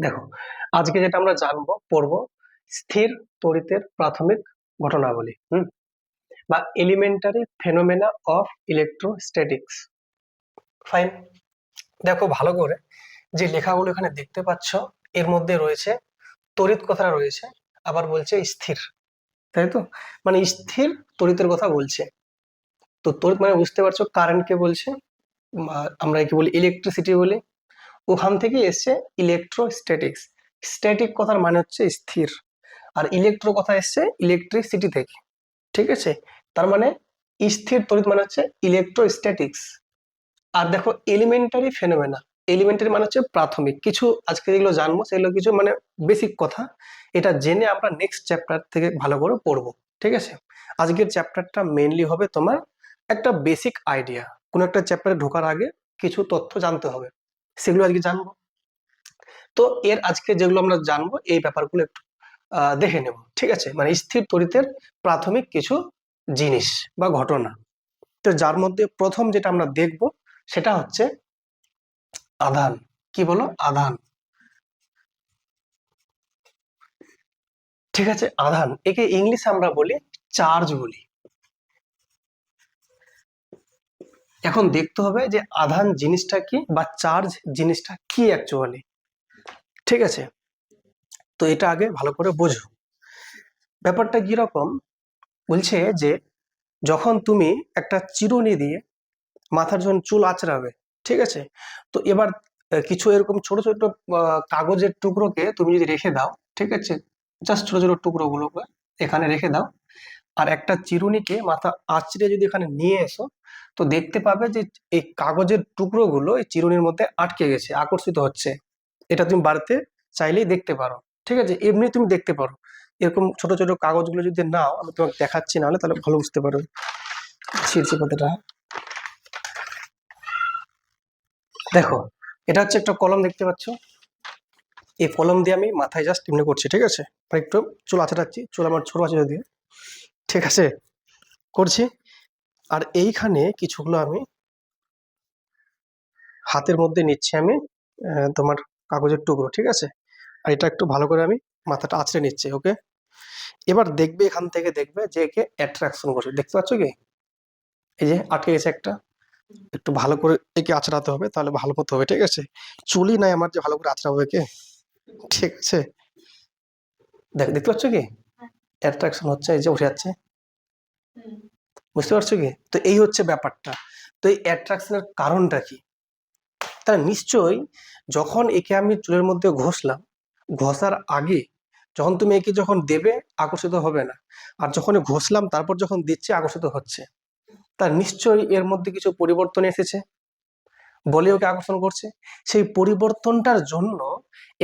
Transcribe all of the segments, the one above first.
দেখো, আজকে যেটা আমরা জানবো পড়বো স্থির তড়িতের প্রাথমিক ঘটনাবলী বা elementary phenomena of electrostatics. Fine. দেখো ভালো করে, যে লেখাগুলো এখানে দেখতে পাচ্ছ এর মধ্যে রয়েছে তড়িৎ কথাটা রয়েছে, আবার বলছে স্থির, তাই তো? মানে স্থির তড়িতের কথা বলছে। তো তড়িৎ মানে বুঝতে পারছো কারেন্টকে বলছে, আমরা কি বলি ইলেকট্রিসিটি বলি। ওখান থেকে এসছে ইলেকট্রোস্ট্যাটিক্স। স্ট্যাটিক কথার মানে হচ্ছে স্থির, আর ইলেকট্রো কথা এসছে ইলেকট্রিসিটি থেকে। ঠিক আছে, তার মানে স্থির তড়িৎ মানে হচ্ছে ইলেকট্রোস্ট্যাটিক্স। আর দেখো এলিমেন্টারি ফেনোমেনা, এলিমেন্টারি মানে হচ্ছে প্রাথমিক কিছু। আজকে যেগুলো জানবো সেগুলো কিছু মানে বেসিক কথা, এটা জেনে আমরা নেক্সট চ্যাপ্টার থেকে ভালো করে পড়বো। ঠিক আছে, আজকের চ্যাপ্টারটা মেইনলি হবে তোমার একটা বেসিক আইডিয়া। কোনো একটা চ্যাপ্টারে ঢোকার আগে কিছু তথ্য জানতে হবে, সেগুলো আজকে জানবো। তো এর আজকে যেগুলো আমরা জানবো এই ব্যাপারগুলো একটু দেখে নেব। ঠিক আছে, মানে স্থির তড়িতের প্রাথমিক কিছু জিনিস বা ঘটনা। তো যার মধ্যে প্রথম যেটা আমরা দেখব সেটা হচ্ছে আধান। কি বলো? আধান। ঠিক আছে, আধান, একে ইংলিশে আমরা বলি চার্জ বলি। এখন দেখতে হবে যে আধান জিনিসটা কি বা চার্জ জিনিসটা কি অ্যাকচুয়ালি। ঠিক আছে, তো এটা আগে ভালো করে বোঝো। ব্যাপারটা কিরকম বলছে যে যখন তুমি একটা চিরুনি দিয়ে মাথার যখন চুল আঁচড়াবে, ঠিক আছে, তো এবার কিছু এরকম ছোট ছোট কাগজের টুকরোকে তুমি যদি রেখে দাও, ঠিক আছে, জাস্ট ছোট ছোট টুকরোগুলোকে এখানে রেখে দাও, আর একটা চিরুনিকে মাথা আঁচড়ে যদি এখানে নিয়ে এসো, তো দেখতে পাবে যে এই কাগজের টুকরোগুলো এই চিরুনির মধ্যে আটকে গেছে, আকর্ষিত হচ্ছে। এটা তুমি বাড়িতে চাইলেই দেখতে পারো। ঠিক আছে, এমনি তুমি দেখতে পারো। এরকম ছোট ছোট কাগজগুলো যদি নাও, আমি তোমাকে দেখাচ্ছি, নাহলে তাহলে ভালো বুঝতে পারো ছিঁড়ছে কথাটা। দেখো, এটা হচ্ছে একটা কলম, দেখতে পাচ্ছ? এই কলম দিয়ে আমি মাথায় জাস্ট এমনি করছি, ঠিক আছে, আর একটু চুল আঁচড়াচ্ছি, চুল আমার ছোট আছে যদিও, ঠিক আছে, করছি। আর এইখানে কিছুগুলো আমি হাতের মধ্যে নিচ্ছি, আমি তোমার কাগজের টুকরো, ঠিক আছে, আর এটা একটু ভালো করে আমি মাথাটা আঁচড়ে নিচ্ছি। ওকে, এবার দেখবে এখান থেকে দেখবে যে একে অ্যাট্রাকশন করছে, দেখতে পাচ্ছ কি? এই যে আটকে গেছে একটা, একটু ভালো করে একে আঁচড়াতে হবে, তাহলে ভালো মতো হবে। ঠিক আছে, চুলই নাই আমার যে ভালো করে আঁচড়াবো একে। ঠিক আছে, দেখতে পাচ্ছ কি অ্যাট্রাকশন হচ্ছে, এই যে উঠে যাচ্ছে, বুঝতে পারছো কি? তো এই হচ্ছে ব্যাপারটা। তো এই অ্যাট্রাকশনের কারণটা কি? তাহলে নিশ্চয়ই যখন একে আমি চুলের মধ্যে ঘষলাম, ঘষার আগে যখন তুমি একে যখন দেবে আকর্ষিত হবে না, আর যখন ঘষলাম তারপর যখন দিচ্ছে আকর্ষিত হচ্ছে। তার নিশ্চয়ই এর মধ্যে কিছু পরিবর্তন এসেছে বলে ওকে আকর্ষণ করছে। সেই পরিবর্তনটার জন্য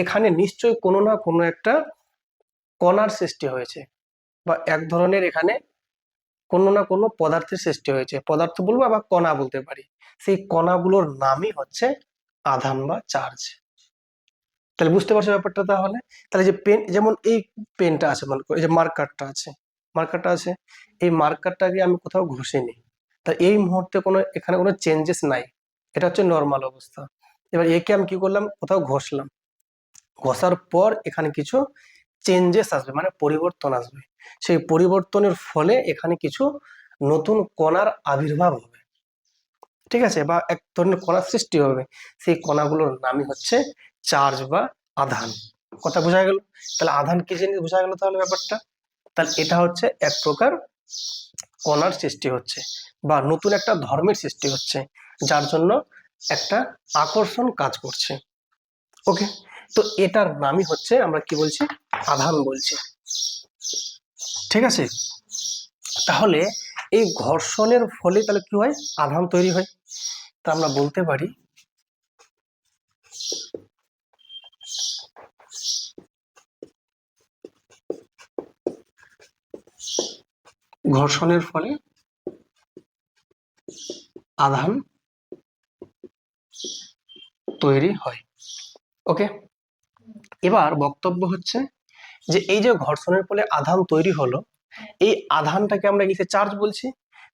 এখানে নিশ্চয়ই কোনো না কোনো একটা কণার সৃষ্টি হয়েছে, বা এক ধরনের এখানে কোনো না কোনো পদার্থের সৃষ্টি হয়েছে। পদার্থ বলবো বা কণা বলতে পারি। সেই কণাগুলোর নামই হচ্ছে আধান বা চার্জ। তাহলে বুঝতে পারছো ব্যাপারটা? তাহলে তাহলে যে পেন, যেমন এই পেনটা আছে, মনে করো এই যে মার্কারটা আছে, মার্কারটা আছে, এই মার্কারটাকে আমি কোথাও ঘষিনি, তা এই মুহূর্তে কোনো এখানে কোনো চেঞ্জেস নাই, এটা হচ্ছে নর্মাল অবস্থা। এবার একে আমি কি করলাম, কোথাও ঘষলাম, ঘষার পর এখানে কিছু চেঞ্জেস আসবে, মানে পরিবর্তন আসবে। সেই পরিবর্তনের ফলে এখানে কিছু নতুন কণার আবির্ভাব হবে, ঠিক আছে, বা এক ধরনের কণার সৃষ্টি হবে। সেই কণাগুলোর নামই হচ্ছে চার্জ বা আধান। কথা বোঝা গেল? তাহলে আধান কি জিনিস বোঝা গেল তাহলে ব্যাপারটা। তাহলে এটা হচ্ছে এক প্রকার কণার সৃষ্টি হচ্ছে, বা নতুন একটা ধর্মের সৃষ্টি হচ্ছে, যার জন্য একটা আকর্ষণ কাজ করছে। ওকে, তো এটার নামই হচ্ছে, আমরা কি বলছি, আধান বলছি। ঠিক আছে, তাহলে এই ঘর্ষণের ফলে তাহলে কি হয়, আধান তৈরি হয়। তা আমরা বলতে পারি ঘর্ষণের ফলে আধান তৈরি হয়। ওকে, এবার বক্তব্য হচ্ছে যে এই যে ঘর্ষণের ফলে আধান তৈরি হলো, এই আধানটাকে আমরা ইংলিশে চার্জ বলছি।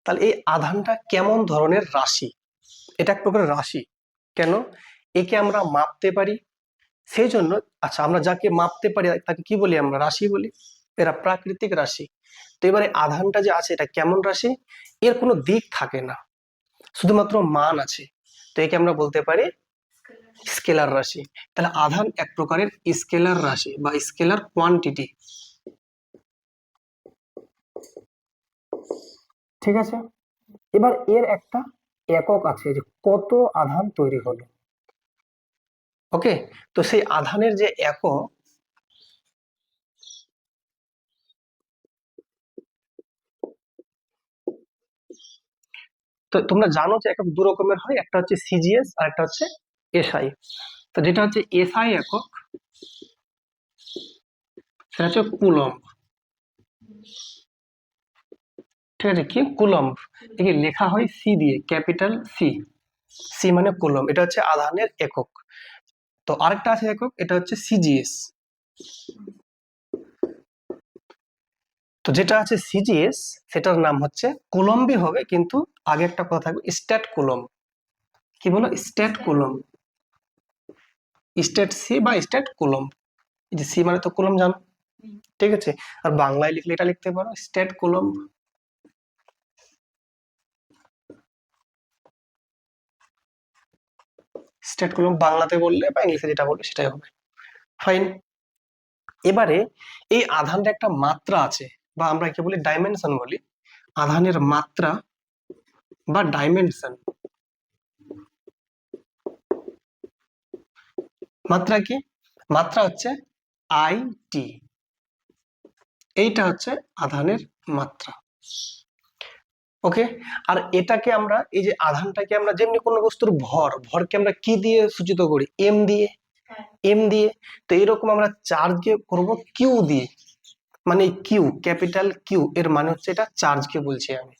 তাহলে এই আধানটা কেমন ধরনের রাশি? এটা এক প্রকার রাশি। কেন? একে আমরা মাপতে পারি, সেই জন্য আচ্ছা আমরা যাকে মাপতে পারি তাকে কি বলি, আমরা রাশি বলি, এরা প্রাকৃতিক রাশি। তো এবারে আধানটা যে আছে এটা কেমন রাশি, এর কোনো দিক থাকে না, শুধুমাত্র মান আছে, তো একে আমরা বলতে পারি স্কেলার রাশি। তাহলে আধান এক প্রকারের স্কেলার রাশি বা স্কেলার কোয়ান্টিটি। ঠিক আছে, এবার এর একটা একক আছে যে কত আধান তৈরি হলো। ওকে, তো সেই আধানের যে একক, তো তোমরা জানো যে একক দু রকমের হয়, একটা হচ্ছে সিজিএস আর একটা হচ্ছে এসআই। তো যেটা হচ্ছে এসআই একক সেটা হচ্ছে কুলম্ব। ঠিক আছে, কি কুলম্ব, একে লেখা হয় সি দিয়ে, ক্যাপিটাল সি, সি মানে কুলম্ব, এটা হচ্ছে আধানের একক। তো আরেকটা আছে একক, এটা হচ্ছে সিজিএস। তো যেটা আছে সিজিএস সেটার নাম হচ্ছে কুলম্বই হবে, কিন্তু আগে একটা কথা থাকবে স্ট্যাট কুলম্ব। কি বলো, স্ট্যাট কুলম্ব, স্ট্যাট সি বা স্ট্যাট কুলম্ব। এই যে সি মানে তো কুলম্ব জানো, ঠিক আছে, আর বাংলায় লিখলে এটা লিখতে পারো স্ট্যাট কুলম্ব। স্ট্যাট কুলম্ব বাংলাতে বললে বা ইংলিশে যেটা বলবে সেটাই হবে, ফাইন। এবারে এই আধানের একটা মাত্রা আছে, বা আমরা কি বলি ডাইমেনশন বলি, আধানের মাত্রা বা ডাইমেনশন। মাত্রা কি, মাত্রা হচ্ছে আইটি, এইটা হচ্ছে আধানের মাত্রা। ওকে, আর এটাকে আমরা এই যে আধানটাকে আমরা যেমনি কোনো বস্তুর ভর, ভরকে আমরা কি দিয়ে সূচিত করি, এম দিয়ে, এম দিয়ে। তো এরকম আমরা চার্জকে করব কিউ দিয়ে, মানে কিউ, ক্যাপিটাল কিউ, এর মানে হচ্ছে এটা চার্জকে বলছি আমি।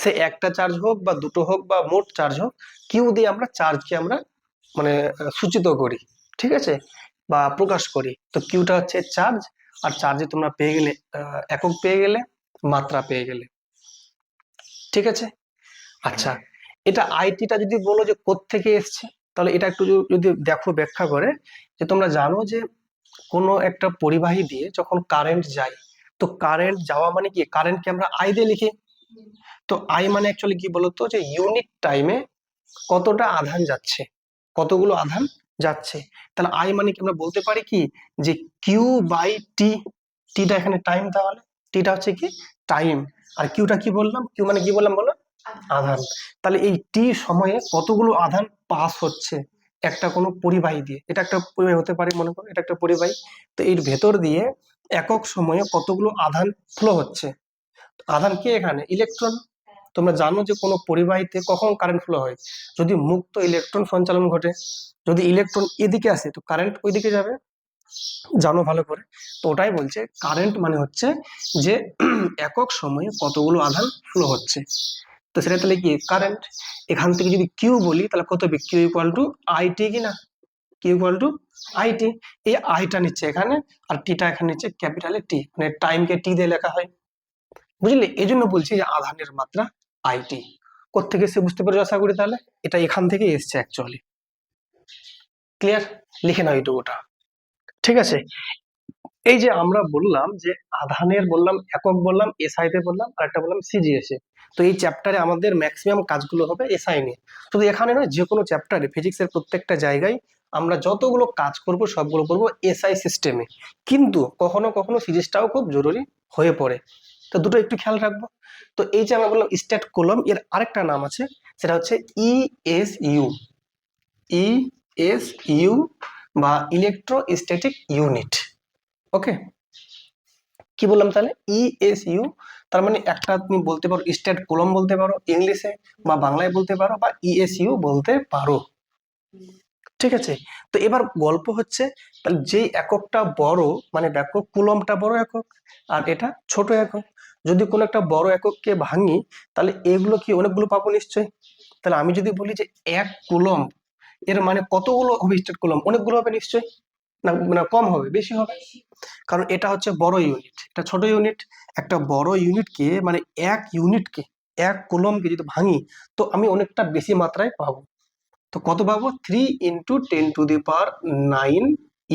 সে একটা চার্জ হোক বা দুটো হোক বা মোট চার্জ হোক, কিউ দিয়ে আমরা চার্জকে আমরা মানে সূচিত করি, ঠিক আছে, বা প্রকাশ করি। তো কিউটা হচ্ছে চার্জ, আর চার্জে তোমরা পেয়ে গেলে একক পেয়ে গেলে, মাত্রা পেয়ে গেলে, ঠিক আছে। আচ্ছা, এটা আইটিটা যদি বলো যে কোত্থেকে এসছে, তাহলে এটা একটু যদি দেখো ব্যাখ্যা করে, যে তোমরা জানো যে কোনো একটা পরিবাহী দিয়ে যখন কারেন্ট যায়, তো কারেন্ট যাওয়া মানে কি, কারেন্টকে আমরা আই দিয়ে লিখি। তো আই মানে অ্যাকচুয়ালি কি বলতো, যে ইউনিট টাইমে কতটা আধান যাচ্ছে, কতগুলো আধান যাচ্ছে। তাহলে আই মানে কি আমরা বলতে পারি কি, যে কিউ বাই টি, টিটা এখানে টাইম, তাহলে টিটা হচ্ছে কি টাইম, আর কিউটা কি বললাম, কিউ মানে কি বললাম বলো, আধান। তাহলে এই টি সময়ে কতগুলো আধান পাস হচ্ছে একটা কোনো পরিবাহী দিয়ে, এটা একটা পরিবাহী হতে পারে, মনে করো এটা একটা পরিবাহী। তো এর ভেতর দিয়ে একক সময়ে কতগুলো আধান ফ্লো হচ্ছে, আধান কি এখানে ইলেকট্রন। তোমরা জানো যে কোনো পরিবাহীতে কখন কারেন্ট ফ্লো হয়, যদি মুক্ত ইলেকট্রন সঞ্চালন ঘটে, যদি ইলেকট্রন এদিকে আসে তো কারেন্ট ওইদিকে যাবে, জানো ভালো করে। তো ওটাই বলছে কারেন্ট মানে হচ্ছে যে একক সময়ে কতগুলো আধান ফ্লো হচ্ছে, তো সেটা তাহলে কি কারেন্ট। এখান থেকে যদি কিউ বলি তাহলে কত হবে, কিউ ইকুয়াল টু আইটি, কিনা, কিউ ইকুয়াল টু আইটি। এই আইটা নিচ্ছে এখানে, আর টিটা এখানে নিচ্ছে ক্যাপিটালে টি, মানে টাইমকে টি দিয়ে লেখা হয়, বুঝলি। এই জন্য বলছি যে আধানের মাত্রা আইটি। কোত্থেকে এসে বুঝতে পারছো আশা করি, তাহলে এটা এখান থেকে এসছে অ্যাকচুয়ালি, ক্লিয়ার, লিখে নাও এইটুকুটা, ঠিক আছে। এই যে আমরা বললাম যে আধানের বললাম একক, বললাম এসআই তে বললাম, আর একটা বললাম সিজিএস এ। তো এই চ্যাপ্টারে আমাদের ম্যাক্সিমাম কাজগুলো হবে এসআই নিয়ে, শুধু এখানে নয়, যে কোনো চ্যাপ্টারে ফিজিক্সের প্রত্যেকটা জায়গায় আমরা যতগুলো কাজ করব সবগুলো করব এসআই সিস্টেমে, কিন্তু কখনো কখনো ফিজিক্সটাও খুব জরুরি হয়ে পড়ে, তো দুটো একটু খেয়াল রাখবো। তো এই যে আমরা বললাম স্ট্যাট কুলম্ব, এর আরেকটা নাম আছে, সেটা হচ্ছে ইএসইউ, ইএসইউ বা ইলেকট্রোস্ট্যাটিক ইউনিট। ওকে, কি বললাম তাহলে ইএসইউ, তার মানে একটা তুমি বলতে পারো স্ট্যাট কুলম্ব বলতে পারো ইংলিশে, বা বাংলায় বলতে পারো, বা ইএসইউ বলতে পারো, ঠিক আছে। তো এবার গল্প হচ্ছে, তাহলে যেই এককটা বড়, মানে দেখো কুলম্বটা বড় একক আর এটা ছোট একক, যদি কোনো একটা বড় একককে ভাঙি তাহলে এগুলো কি অনেকগুলো পাবো নিশ্চয়ই। তাহলে আমি যদি বলি যে 1 কুলম্ব, এর মানে কতগুলো হবে স্ট্যাট কুলম্ব, অনেকগুলো হবে নিশ্চয়ই, না মানে কম হবে বেশি হবে, কারণ এটা হচ্ছে বড় ইউনিট, এটা ছোট ইউনিট। একটা বড় ইউনিটকে মানে 1 ইউনিটকে, 1 কুলম্বকে যদি ভাঙি, তো আমি অনেকটা বেশি মাত্রায় পাবো। তো কত পাবো? 3 × 10⁹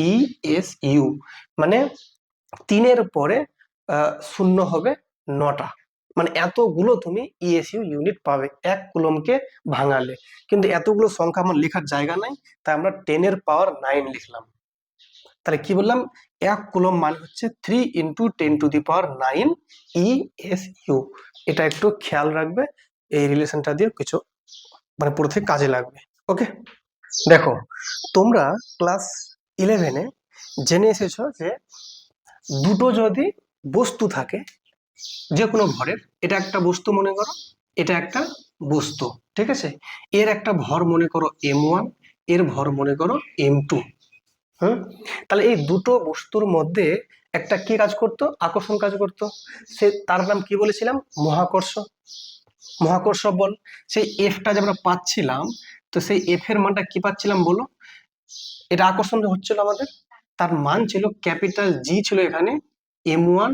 ESU, মানে 3-এর পরে 0 হবে 9টা, মানে এতগুলো তুমি ESU ইউনিট পাবে 1 কুলম্বকে ভাঙালে। কিন্তু এতগুলো সংখ্যা আমার লেখার জায়গা নাই, তাই আমরা 10⁹ লিখলাম। তাহলে কি বললাম? 1 কুলম্ব মানে হচ্ছে 3 × 10⁹ ESU। এটা একটু খেয়াল রাখবে, এই রিলেশনটা দিয়ে কিছু মানে পুরো থেকে কাজে লাগবে। ওকে, দেখো তোমরা ক্লাস 11-এ জেনে এসেছো যে দুটো যদি বস্তু থাকে যে কোনো ভরের, এটা একটা বস্তু মনে করো, এটা একটা বস্তু, ঠিক আছে, এর একটা ভর মনে করো m1, এর ভর মনে করো m2। তাহলে এই দুটো বস্তুর মধ্যে একটা কি কাজ করতো? আকর্ষণ কাজ করতো। সে তার নাম কি বলেছিলাম? মহাকর্ষ। মহাকর্ষ বল। সেই এফটা যে আমরা পাচ্ছিলাম, তো সেই এফ এর মানটা কি পাচ্ছিলাম বলো? এটা আকর্ষণ হচ্ছিল আমাদের, তার মান ছিল ক্যাপিটাল জি, ছিল এখানে m1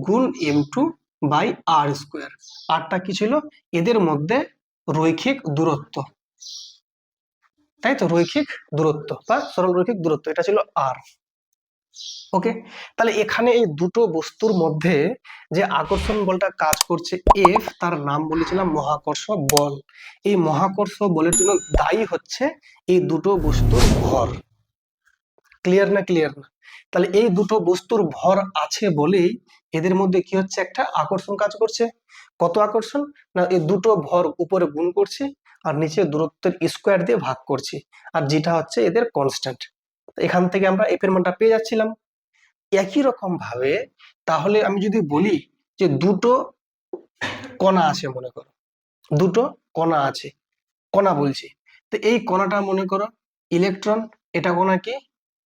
গুণ m2 বাই r²। আরটা কি ছিল? এদের মধ্যে রৈখিক দূরত্ব, তাই তো, রৈখিক দূরত্ব বা সরল রৈখিক দূরত্ব, এটা ছিল আর। ওকে, তাহলে এখানে এই দুটো বস্তুর মধ্যে যে আকর্ষণ বলটা কাজ করছে এফ, তার নাম বলেছিলাম মহাকর্ষ বল। এই মহাকর্ষ বলের জন্য দায়ী হচ্ছে এই দুটো বস্তুর ভর। ক্লিয়ার না? ক্লিয়ার না? তাহলে এই দুটো বস্তুর ভর আছে বলেই এদের মধ্যে কি হচ্ছে? একটা আকর্ষণ কাজ করছে। কত আকর্ষণ? না, এই দুটো ভর উপরে গুণ করছি আর নিচে দূরত্বের স্কোয়ার দিয়ে ভাগ করছি, আর যেটা হচ্ছে এদের কনস্ট্যান্ট। এখান থেকে আমরা এফ এর মানটা পেয়ে যাচ্ছিলাম। একই রকম ভাবে তাহলে আমি যদি বলি যে দুটো কণা আছে, মনে করো দুটো কণা আছে, কণা বলছি, তো এই কণাটা মনে করো ইলেকট্রন, এটা কণা কি?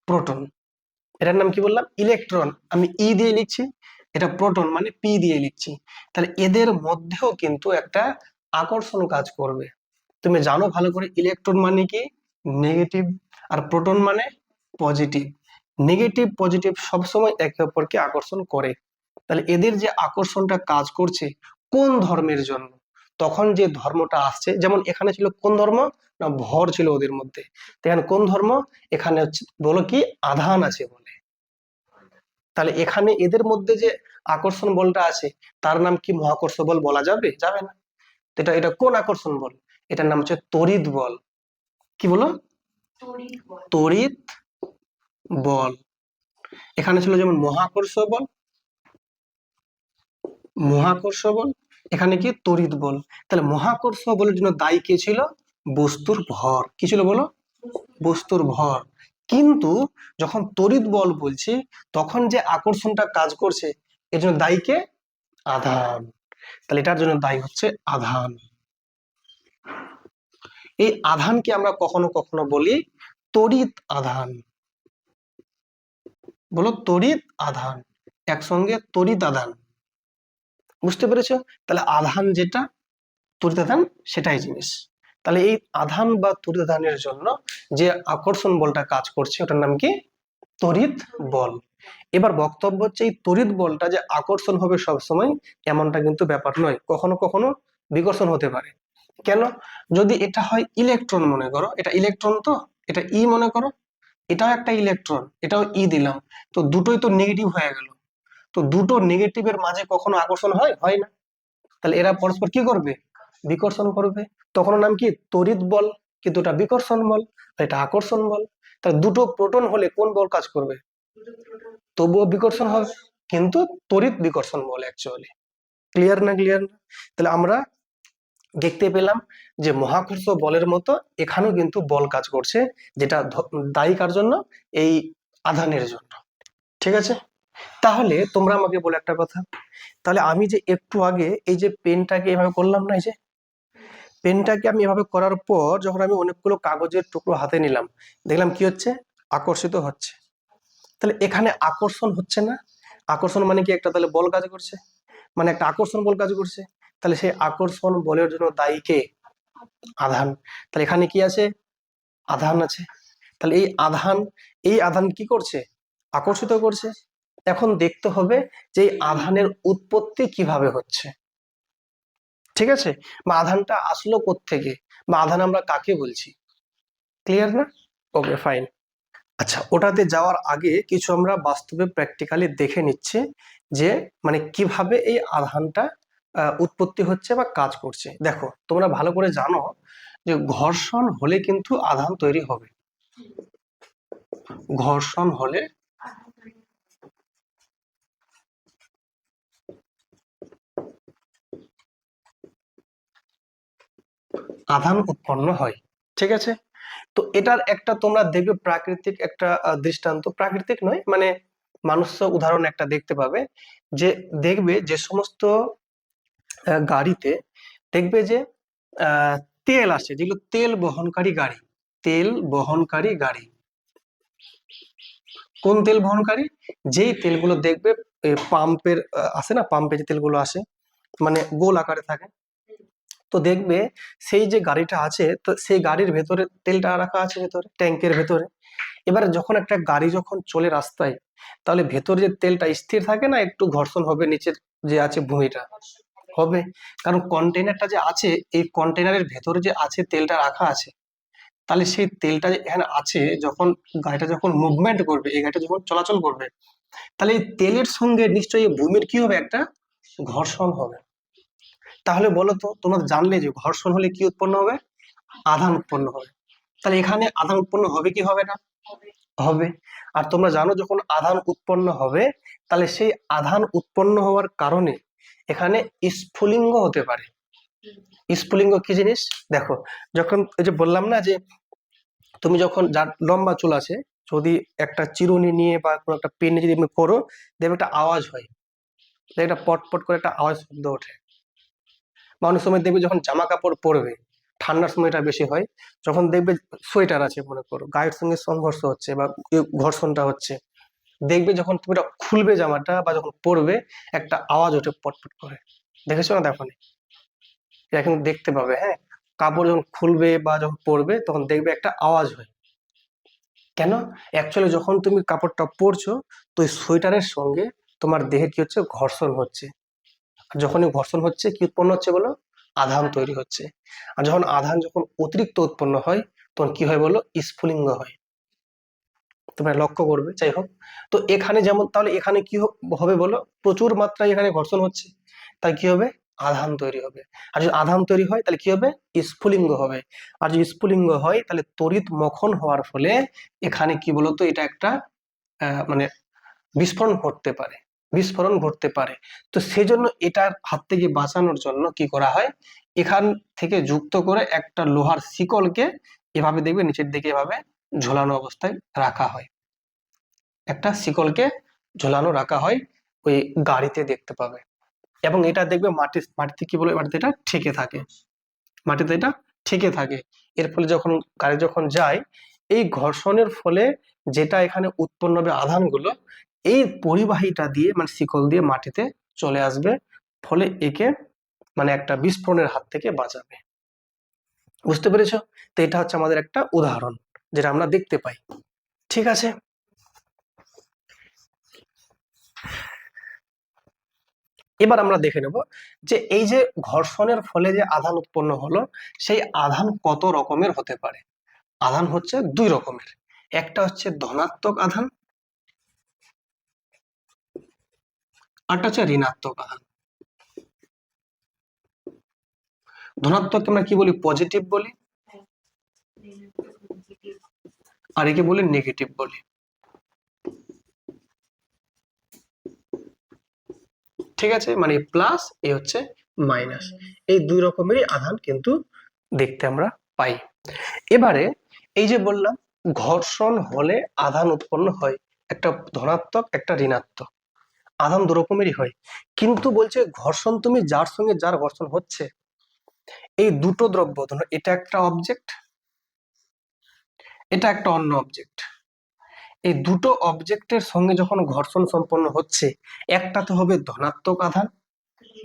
প্রোটন। এটার নাম কি বললাম? ইলেকট্রন। আমি ই দিয়ে লিখছি, এটা প্রোটন মানে পি দিয়ে লিখছি। তাহলে এদের মধ্যেও কিন্তু একটা আকর্ষণ কাজ করবে। তুমি জানো ভালো করে, ইলেকট্রন মানে কি? নেগেটিভ, আর প্রোটন মানে পজিটিভ। নেগেটিভ পজিটিভ সবসময় একে অপরকে আকর্ষণ করে। তাহলে এদের যে আকর্ষণটা কাজ করছে কোন ধর্মের জন্য, তখন যে ধর্মটা আসছে, যেমন এখানে ছিল কোন ধর্ম? না, ভর ছিল ওদের মধ্যে। এখানে কোন ধর্ম? এখানে হচ্ছে বলো কি? আধান আছে বলে। তাহলে এখানে এদের মধ্যে যে আকর্ষণ বলটা আছে তার নাম কি মহাকর্ষ বল বলা যাবে? যাবে না। এটা এটা কোন আকর্ষণ বল? এটার নাম হচ্ছে তড়িৎ বল। কি বলো? তড়িৎ বল। এখানে ছিল যেমন মহাকর্ষ বল, মহাকর্ষ বল, এখানে কি? তড়িৎ বল। তাহলে মহাকর্ষ বলের জন্য দায়ী কে ছিল? বস্তুর ভর। কি ছিল বলো? বস্তুর ভর। কিন্তু যখন তড়িৎ বল বলছি, তখন যে আকর্ষণটা কাজ করছে এর জন্য দায়ী কে? আধান। তাহলে এটার জন্য দায়ী হচ্ছে আধান। এই আধানকে আমরা কখনো কখনো বলি তড়িৎ আধান। বলো তড়িৎ আধান, একসঙ্গে তড়িৎ আধান। বুঝতে পেরেছো? তাহলে আধান যেটা, তড়িৎ আধান সেটাই জিনিস। তাহলে এই আধান বা তড়িৎ আধানের জন্য যে আকর্ষণ বলটা কাজ করছে ওটার নাম কি? তড়িৎ বল। এবার বক্তব্য হচ্ছে এই তড়িৎ বলটা যে আকর্ষণ হবে সবসময় এমনটা কিন্তু ব্যাপার নয়, কখনো কখনো বিকর্ষণ হতে পারে। কেন? যদি এটা হয় ইলেকট্রন, মনে করো এটা ইলেকট্রন, তো এটা ই মনে করো, এটাও একটা ইলেকট্রন, এটাও ই দিলাম, তো দুটোই তো নেগেটিভ হয়ে গেল। তো দুটো নেগেটিভের মাঝে কখনো আকর্ষণ হয়? হয় না। তাহলে এরা পরস্পর কি করবে? বিকর্ষণ করবে। তখন নাম কি? তড়িৎ বল। কিন্তু এটা বিকর্ষণ বল, এটা আকর্ষণ বল। তাহলে দুটো প্রোটন হলে কোন বল কাজ করবে? তবুও বিকর্ষণ হবে, কিন্তু তড়িৎ বিকর্ষণ বল অ্যাকচুয়ালি। ক্লিয়ার না? ক্লিয়ার না? তাহলে আমরা দেখতে পেলাম যে মহাকর্ষ বলের মতো এখানেও কিন্তু বল কাজ করছে, যেটা দায়ী কার জন্য? এই আধানের জন্য। ঠিক আছে, তাহলে তোমরা আমাকে বলে একটা কথা, তাহলে আমি যে একটু আগে এই যে পেনটাকে এভাবে করলাম না, এই যে পেনটাকে আমি এভাবে করার পর যখন আমি অনেকগুলো কাগজের টুকরো হাতে নিলাম, দেখলাম কি হচ্ছে? আকর্ষিত হচ্ছে। তাহলে এখানে আকর্ষণ হচ্ছে না? আকর্ষণ মানে কি? একটা তাহলে বল কাজ করছে, মানে একটা আকর্ষণ বল কাজ করছে। তাহলে সেই আকর্ষণ বলের জন্য দায়ী কে? আধান। তাহলে এখানে কি আছে? আধান আছে। তাহলে এই আধান, এই আধান কি করছে? আকর্ষিত করছে। এখন দেখতে হবে যে এই আধানের উৎপত্তি কিভাবে হচ্ছে। ঠিক আছে, বা আধানটা আসলো কোত্থেকে, বা আধান আমরা কাকে বলছি। ক্লিয়ার না? Okay fine. আচ্ছা, ওটাতে যাওয়ার আগে কিছু আমরা বাস্তবে প্র্যাকটিক্যালি দেখে নিচ্ছি যে মানে কিভাবে এই আধানটা উৎপত্তি হচ্ছে বা কাজ করছে। দেখো, তোমরা ভালো করে জানো যে ঘর্ষণ হলে কিন্তু আধান তৈরি হবে। ঘর্ষণ হলে আধান উৎপন্ন হয়, ঠিক আছে? তো এটার একটা তোমরা দেখবে প্রাকৃতিক একটা দৃষ্টান্ত, প্রাকৃতিক নয় মানে মানুষ উদাহরণ একটা দেখতে পাবে, যে দেখবে যে সমস্ত গাড়িতে দেখবে যে আহ, তেল আসে, যেগুলো তেল বহনকারী গাড়ি, তেল বহনকারী গাড়ি। কোন তেল বহনকারী? যেই তেলগুলো দেখবে পাম্পের আসে না, পাম্পে যে তেলগুলো আসে মানে গোল আকারে থাকে, তো দেখবে সেই যে গাড়িটা আছে তো সেই গাড়ির ভেতরে তেলটা রাখা আছে ভেতরে ট্যাঙ্কের ভেতরে। এবারে যখন একটা গাড়ি যখন চলে রাস্তায়, তাহলে ভেতরে যে তেলটা স্থির থাকে না, একটু ঘর্ষণ হবে নিচের যে আছে ভূমিটা, হবে। কারণ কন্টেনারটা যে আছে, এই কন্টেনারের ভেতরে যে আছে তেলটা রাখা আছে, তাহলে সেই তেলটা যে এখানে আছে, যখন গাড়িটা যখন মুভমেন্ট করবে, এই গাড়িটা যখন চলাচল করবে, তাহলে এই তেলের সঙ্গে নিশ্চয়ই এই ভূমির কি হবে, একটা ঘর্ষণ হবে। তাহলে বলো তো, তোমরা জানলে যে ঘর্ষণ হলে কি উৎপন্ন হবে, আধান উৎপন্ন হবে। তাহলে এখানে আধান উৎপন্ন হবে কি হবে না? হবে। আর তোমরা জানো যখন আধান উৎপন্ন হবে, তাহলে সেই আধান উৎপন্ন হওয়ার কারণে এখানে স্ফুলিঙ্গ হতে পারে। স্ফুলিঙ্গ কি জিনিস? দেখো, যখন এই যে বললাম না যে তুমি যখন যার লম্বা চুল আছে, যদি একটা চিরুনি নিয়ে বা কোনো একটা পেন নিয়ে যদি তুমি করো, দেখবে একটা আওয়াজ হয়, একটা পট পট করে একটা আওয়াজ শব্দ ওঠে। বা অনেক সময় দেখবে যখন জামা কাপড় পরবে, ঠান্ডার সময় এটা বেশি হয়, যখন দেখবে সোয়েটার আছে মনে করো, গায়ের সঙ্গে সংঘর্ষ হচ্ছে বা ঘর্ষণটা হচ্ছে, দেখবে যখন তুমি এটা খুলবে জামাটা বা যখন পরবে, একটা আওয়াজ ওঠে পটপট করে। দেখেছো না? দেখো নি? এটা কিন্তু দেখতে পাবে, হ্যাঁ। কাপড় যখন খুলবে বা যখন পরবে, তখন দেখবে একটা আওয়াজ হয়। কেন? অ্যাকচুয়ালি যখন তুমি কাপড়টা পরছো, তো ওই সোয়েটারের সঙ্গে তোমার দেহে কি হচ্ছে, ঘর্ষণ হচ্ছে। আর যখনই ঘর্ষণ হচ্ছে, কি উৎপন্ন হচ্ছে বলো? আধান তৈরি হচ্ছে। আর যখন আধান যখন অতিরিক্ত উৎপন্ন হয়, তখন কি হয় বলো? স্ফুলিঙ্গ হয়। তোমরা লক্ষ্য করবে, যাই হোক। তো এখানে যেমন, তাহলে এখানে কি হবে বলো? প্রচুর মাত্রায় এখানে ঘর্ষণ হচ্ছে, তাই কি হবে? আধান তৈরি হবে। আর যদি আধান তৈরি হয়, তাহলে কি হবে? স্ফুলিঙ্গ হবে। আর যদি স্ফুলিঙ্গ হয়, তাহলে তড়িৎ মখন হওয়ার ফলে এখানে কি বলতো, এটা একটা মানে বিস্ফোরণ ঘটতে পারে, বিস্ফোরণ ঘটতে পারে। তো সেজন্য এটার হাত থেকে বাঁচানোর জন্য কি করা হয়, এখান থেকে যুক্ত করে একটা লোহার শিকলকে এভাবে দেখবে নিচের দিকে এভাবে ঝোলানো অবস্থায় রাখা হয়। একটা শিকলকে ঝোলানো রাখা হয়, ওই গাড়িতে দেখতে পাবে। এবং এটা দেখবে মাটিতে কি বলে, মাটিতে এটা ঠেকে থাকে, মাটিতে এটা ঠেকে থাকে। এর ফলে যখন গাড়ি যখন যায়, এই ঘর্ষণের ফলে যেটা এখানে উৎপন্ন হবে আধানগুলো, এই পরিবাহীটা দিয়ে মানে শিকল দিয়ে মাটিতে চলে আসবে, ফলে একে মানে একটা বিস্ফোরণের হাত থেকে বাঁচাবে। বুঝতে পেরেছো? তো এটা হচ্ছে আমাদের একটা উদাহরণ, যেটা আমরা দেখতে পাই। ঠিক আছে। এবার আমরা দেখে নেব যে এই যে ঘর্ষণের ফলে যে আধান উৎপন্ন হলো, সেই আধান কত রকমের হতে পারে। আধান হচ্ছে দুই রকমের, একটা হচ্ছে ধনাত্মক আধান, আরটা হচ্ছে ঋণাত্মক আধান। ধনাত্মক আমরা কি বলি? পজিটিভ বলি। আর একে বলি নেগেটিভ বলি। ঠিক আছে, মানে প্লাস এ হচ্ছে মাইনাস, এই দুই রকমেরই আধান কিন্তু দেখতে আমরা পাই। এবারে এই যে বললাম ঘর্ষণ হলে আধান উৎপন্ন হয়, একটা ধনাত্মক একটা ঋণাত্মক। আধান দু রকমেরই হয়, কিন্তু বলছে ঘর্ষণ তুমি যার সঙ্গে যার ঘর্ষণ হচ্ছে, এই দুটো দ্রব্য, ধরো এটা একটা অবজেক্ট, এটা একটা অন্য অবজেক্ট, এই দুটো অবজেক্টের সঙ্গে যখন ঘর্ষণ সম্পন্ন হচ্ছে, একটা তো হবে ধনাত্মক আধান,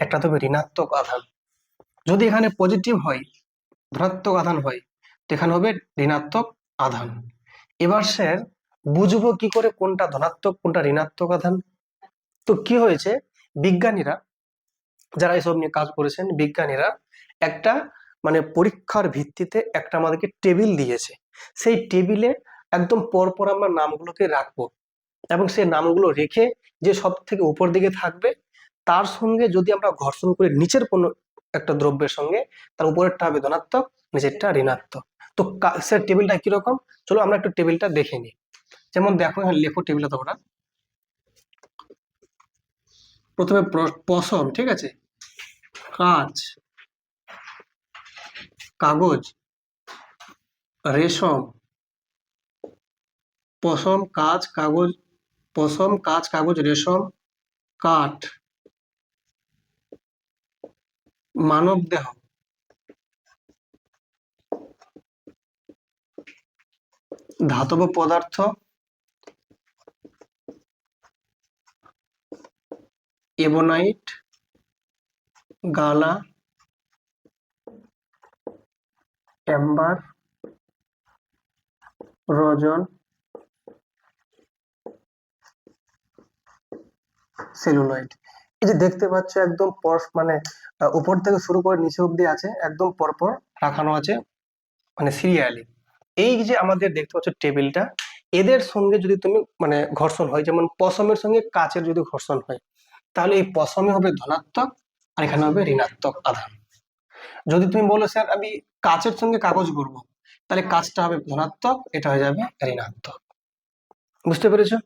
একটা তো হবে ঋণাত্মক আধান। যদি এখানে পজিটিভ হয়, ধনাত্মক আধান হয়, তো এখানে হবে ঋণাত্মক আধান। এবার স্যার বুঝবো কি করে কোনটা ধনাত্মক কোনটা ঋণাত্মক আধান? তো কি হয়েছে, বিজ্ঞানীরা যারা এসব নিয়ে কাজ করেছেন, বিজ্ঞানীরা একটা মানে পরীক্ষার ভিত্তিতে একটা আমাদেরকে টেবিল দিয়েছে, সেই টেবিলে একদম পরপর আমরা নামগুলোকে রাখবো, এবং সেই নামগুলো রেখে যে সব থেকে উপর দিকে থাকবে তার সঙ্গে যদি আমরা ঘর্ষণ করি নিচের কোনো একটা দ্রব্যের সঙ্গে, তার উপরেরটা হবে ধনাত্মক, নিচেরটা ঋণাত্মক। তো স্যার টেবিলটা কিরকম, চলো আমরা একটু টেবিলটা দেখে নিই। যেমন দেখো এখানে লেখো টেবিলটা তোমরা। প্রথমে পশম, ঠিক আছে, কাঁচ, কাগজ, রেশম, পশম, কাঁচ, কাগজ, পশম, কাঁচ, কাগজ, রেশম, কাঠ, মানব দেহ, ধাতব পদার্থ, এবনাইট, গালা, এম্বার, রজন, সেলুলয়েড। এই যে দেখতে পাচ্ছ একদম মানে উপর থেকে শুরু করে নিচে অব্দি আছে, একদম পরপর রাখানো আছে, মানে সিরিয়ালি। এই যে আমাদের দেখতে পাচ্ছ টেবিলটা, এদের সঙ্গে যদি তুমি মানে ঘর্ষণ হয়, যেমন পশমের সঙ্গে কাচের যদি ঘর্ষণ হয়, তাহলে এই পশমে হবে ধনাত্মক আর এখানে হবে ঋণাত্মক আধান। যদি তুমি বলো স্যার আমি কাচের সঙ্গে কাগজ করব, তাহলে কাচটা হবে ধনাত্মক, এটা হয়ে যাবে ঋণাত্মক। বুঝতে পেরেছো?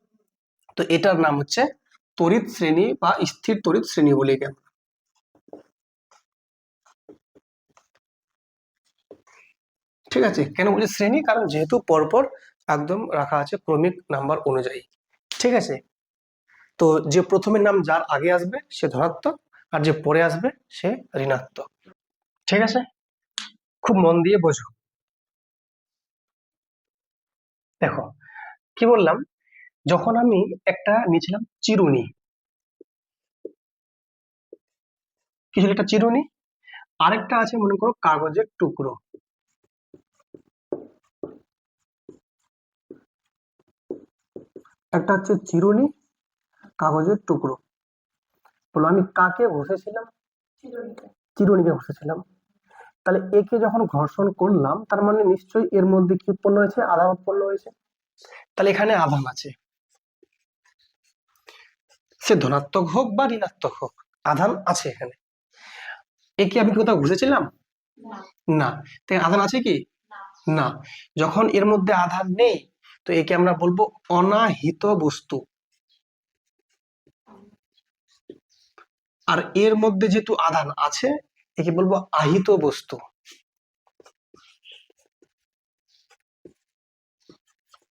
তো এটার নাম হচ্ছে তড়িৎ শ্রেণী বা স্থির তড়িৎ শ্রেণী বলি কেন। ঠিক আছে, কেন বলি শ্রেণী, কারণ যেহেতু পরপর একদম রাখা আছে ক্রমিক নাম্বার অনুযায়ী। ঠিক আছে, তো যে প্রথমের নাম যার আগে আসবে সে ধনাত্মক, আর যে পরে আসবে সে ঋণাত্মক। ঠিক আছে, খুব মন দিয়ে বোঝো। দেখো কি বললাম, যখন আমি একটা নিয়েছিলাম চিরুনি, কি ছিল একটা চিরুনি, আরেকটা আছে মনে করো কাগজের টুকরো। একটা হচ্ছে চিরুনি, কাগজের টুকরো। বলো আমি কাকে ঘষেছিলাম? চিরুনিকে ঘষেছিলাম। তাহলে একে যখন ঘর্ষণ করলাম, তার মানে নিশ্চয়ই এর মধ্যে কি উৎপন্ন হয়েছে, আধান উৎপন্ন হয়েছে। তাহলে এখানে আধান আছে, সে ধনাত্মক হোক বা ঋণাত্মক হোক, আধান আছে এখানে। একে আমি কোথাও ঘষেছিলাম? না। তাই আধান আছে কি? না। যখন এর মধ্যে আধান নেই, তো একে আমরা বলবো অনাহিত বস্তু। আর এর মধ্যে যেহেতু আধান আছে, একে বলবো আহিত বস্তু।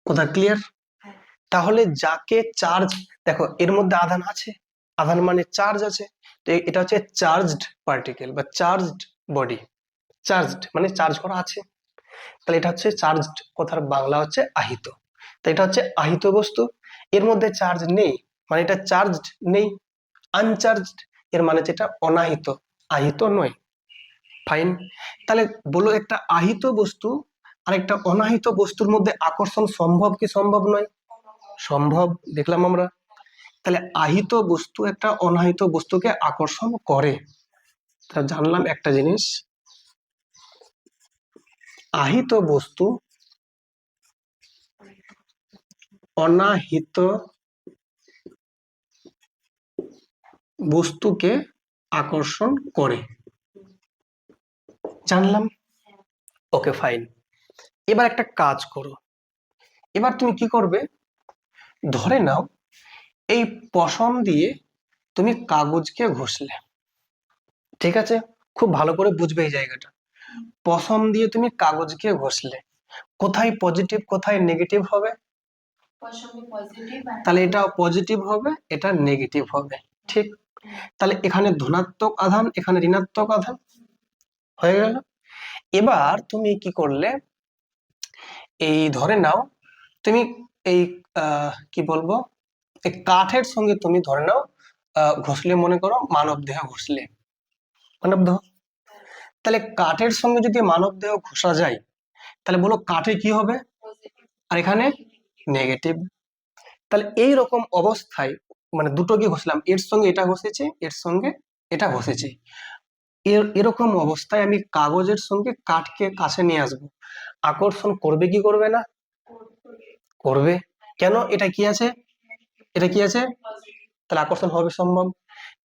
কথা ক্লিয়ার? তাহলে যাকে চার্জ, দেখো এর মধ্যে আধান আছে, আধান মানে চার্জ আছে, তো এটা হচ্ছে চার্জড পার্টিকেল বা চার্জড বডি। চার্জড মানে চার্জ করা আছে, তাহলে এটা হচ্ছে চার্জড, কথার বাংলা হচ্ছে আহিত। তো এটা হচ্ছে আহিত বস্তু। এর মধ্যে চার্জ নেই মানে এটা চার্জড নেই, আনচার্জড এর মানে যেটা অনাহিত, আহিত নয়। ফাইন। তাহলে বলো একটা আহিত বস্তু আর একটা অনাহিত বস্তুর মধ্যে আকর্ষণ সম্ভব কি সম্ভব নয়? সম্ভব, দেখলাম আমরা। তাহলে আহিত বস্তু একটা অনাহিত বস্তুকে আকর্ষণ করে। তা জানলাম একটা জিনিস, আহিত বস্তু অনাহিত বস্তুকে আকর্ষণ করে, জানলাম। Okay fine. এবার একটা কাজ করো, এবার তুমি কি করবে, ধরে নাও এই পশম দিয়ে তুমি কাগজকে ঘষলে। ঠিক আছে, খুব ভালো করে বুঝবে এই জায়গাটা। পশম দিয়ে তুমি কাগজকে ঘষলে, কোথায় পজিটিভ কোথায় নেগেটিভ হবে? তাহলে এটা পজিটিভ হবে, এটা নেগেটিভ হবে। ঠিক, তাহলে এখানে ধনাত্মক আধান, এখানে ঋণাত্মক আধান হয়ে গেল। এবার তুমি কি করলে, এই ধরে নাও তুমি এই কি বলবো, এই কাঠের সঙ্গে তুমি ধরে নাও ঘষলে, মনে করো মানব দেহ ঘষলে, মানব দেহ। তাহলে কাঠের সঙ্গে যদি মানব দেহ ঘষা যায়, তাহলে বলো কাঠে কি হবে, আর এখানে নেগেটিভ। তাহলে এই রকম অবস্থায় মানে দুটো কি ঘষলাম, এর সঙ্গে এটা ঘষেছি, এর সঙ্গে এটা ঘষেছি, এরকম অবস্থায় আমি কাগজের সঙ্গে কাঠকে কাছে নিয়ে আসবো, আকর্ষণ করবে কি করবে না? করবে। কেন? এটা কি আছে? এটা কি আছে? তাহলে আকর্ষণ হবে সম্ভব।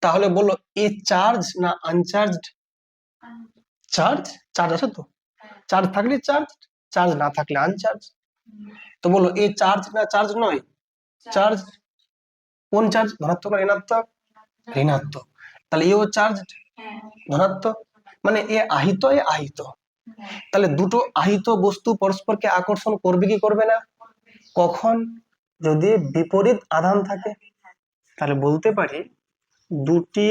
তাহলে বলো এ চার্জ না আনচার্জড? চার্জ। চার্জ আছে তো, চার্জ থাকলে চার্জ, চার্জ না থাকলে আনচার্জ। তো বলো এ চার্জ না চার্জ নয়? চার্জ। কোন চার্জ? ধনাত্মক না ঋণাত্মক? ঋণাত্মক। তাহলে এও চার্জ, ধনাত্মক। মানে এ আহিত, এ আহিত। তাহলে দুটো আহিত বস্তু পরস্পরকে আকর্ষণ করবে কি করবে না? কখন? যদি বিপরীত আধান থাকে। তাহলে বলতে পারি দুটি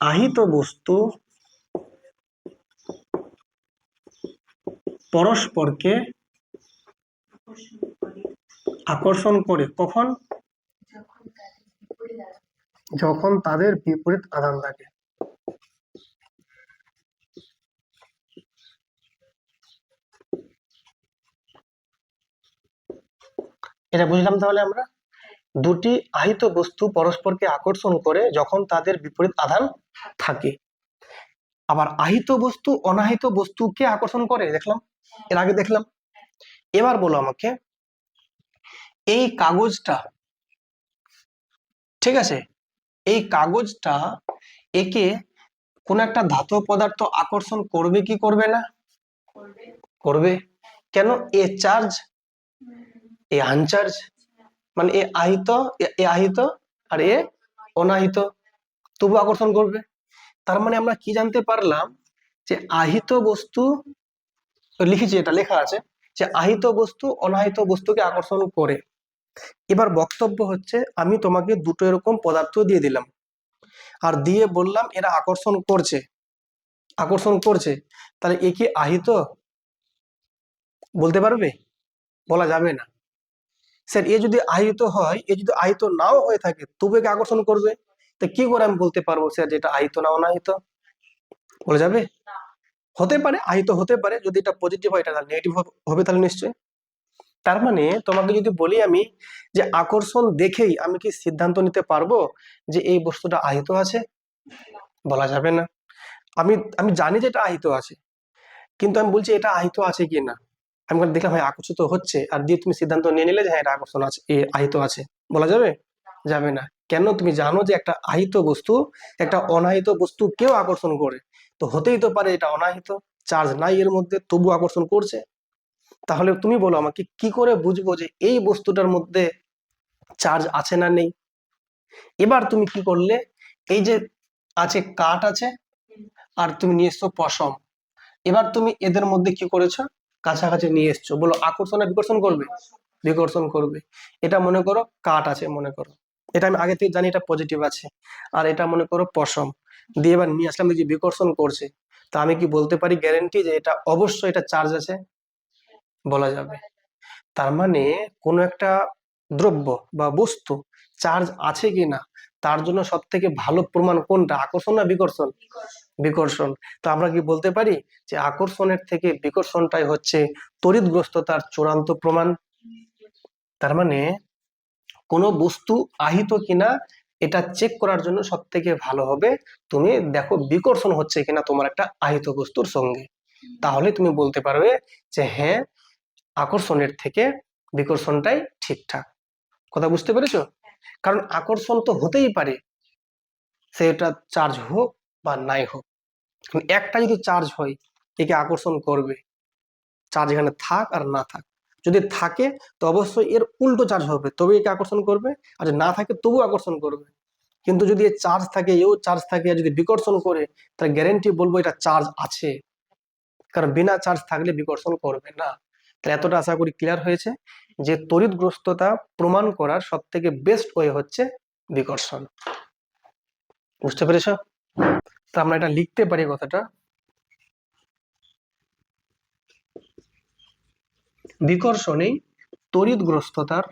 আহিত বস্তু পরস্পরকে আকর্ষণ করে কখন? যখন তাদের বিপরীত আধান থাকে। এটা বুঝলাম। তাহলে আমরা দুটি আহিত বস্তু পরস্পরকে আকর্ষণ করে যখন তাদের বিপরীত আধান থাকে। আবার আহিত বস্তু অনাহিত বস্তুকে আকর্ষণ করে, দেখলাম, এর আগে দেখলাম। এবার বলো আমাকে, এই কাগজটা, ঠিক আছে, এই কাগজটা একে কোন একটা ধাতব পদার্থ আকর্ষণ করবে কি করবে না? করবে। কেন? এ চার্জ, এ আনচার্জ। মানে এ আহিত, এ আহিত, আর এ অনাহিত, তবু আকর্ষণ করবে। তার মানে আমরা কি জানতে পারলাম? যে আহিত বস্তু, লিখেছি, এটা লেখা আছে যে আহিত বস্তু অনাহিত বস্তুকে আকর্ষণ করে। এবার বক্তব্য হচ্ছে, আমি তোমাকে দুটো এরকম পদার্থ দিয়ে দিলাম আর দিয়ে বললাম এরা আকর্ষণ করছে, আকর্ষণ করছে। তাহলে এ কি আহিত? বলতে পারবে? বলা যাবে না। স্যার এ যদি আহিত হয়, এ যদি আহিত নাও হয়ে থাকে তবু একে আকর্ষণ করবে। তো কি করে আমি বলতে পারবো স্যার যেটা আহিত না অনাহিত? বলা যাবে? হতে পারে আহিত, হতে পারে, যদি এটা পজিটিভ হয় এটা নেগেটিভ হবে তাহলে নিশ্চয়ই। তার মানে তোমাকে যদি বলি আমি যে আকর্ষণ দেখেই আমি কি সিদ্ধান্ত নিতে পারবো যে এই বস্তুটা আহিত আছে? বলা যাবে না। আমি আমি জানি যে এটা আহিত আছে, কিন্তু আমি বলছি এটা আহিত আছে কি না। আমি দেখলাম হ্যাঁ আকর্ষিত হচ্ছে, আর দিয়ে তুমি সিদ্ধান্ত নিয়ে নিলে যে হ্যাঁ এটা আকর্ষণ আছে, এ আহিত আছে। বলা যাবে? যাবে না। কেন? তুমি জানো যে একটা আহিত বস্তু একটা অনাহিত বস্তু কেউ আকর্ষণ করে, তো হতেই তো পারে এটা অনাহিত, চার্জ নাই এর মধ্যে, তবু আকর্ষণ করছে। তাহলে তুমি বলো আমাকে কি করে বুঝবো যে এই বস্তুটার মধ্যে চার্জ আছে না নেই? এবার তুমি কি করলে, এই যে আছে কাঠ আছে আর তুমি নিয়ে এসছো পশম, এবার তুমি এদের মধ্যে কি করেছো? কাছাকাছি নিয়ে এসছো। বলো আকর্ষণ না বিকর্ষণ করবে? বিকর্ষণ করবে। এটা মনে করো কাঠ আছে, মনে করো এটা আমি আগে থেকে জানি এটা পজিটিভ আছে, আর এটা মনে করো পশম, দিয়ে এবার নিয়ে আসলাম যে বিকর্ষণ করছে। তা আমি কি বলতে পারি গ্যারেন্টি যে এটা অবশ্যই এটা চার্জ আছে? বলা যাবে। তার মানে কোনো একটা দ্রব্য বা বস্তু চার্জ আছে কিনা তার জন্য সব থেকে ভালো প্রমাণ কোনটা? আকর্ষণ না বিকর্ষণ? বিকর্ষণ। তো আমরা কি বলতে পারি যে আকর্ষণের থেকে বিকর্ষণটাই হচ্ছে তড়িৎগ্রস্ততার চূড়ান্ত প্রমাণ। তার মানে কোনো বস্তু আহিত কিনা এটা চেক করার জন্য সব থেকে ভালো হবে তুমি দেখো বিকর্ষণ হচ্ছে কিনা তোমার একটা আহিত বস্তুর সঙ্গে। তাহলে তুমি বলতে পারবে যে হ্যাঁ আকর্ষণের থেকে বিকর্ষণটাই ঠিকঠাক। কথা বুঝতে পেরেছো? কারণ আকর্ষণ তো হতেই পারে, সেটা চার্জ হোক বা নাই হোক। একটা যদি চার্জ হয় একে আকর্ষণ করবে, চার্জ এখানে থাক আর না থাক। যদি থাকে তো অবশ্যই এর উল্টো চার্জ হবে, তবে একে আকর্ষণ করবে, আর যদি না থাকে তবু আকর্ষণ করবে। কিন্তু যদি এর চার্জ থাকে, এও চার্জ থাকে, আর যদি বিকর্ষণ করে, তাহলে গ্যারেন্টি বলবো এটা চার্জ আছে, কারণ বিনা চার্জ থাকলে বিকর্ষণ করবে না। তাহলে এতটা আশা করি ক্লিয়ার হয়েছে যে তড়িৎগ্রস্ততা প্রমাণ করার সব থেকে বেস্ট ওয়ে হচ্ছে বিকর্ষণ। বুঝতে পেরেছ? তো আমরা এটা লিখতে পারি কথাটা, বিকর্ষণেই তড়িৎগ্রস্ততার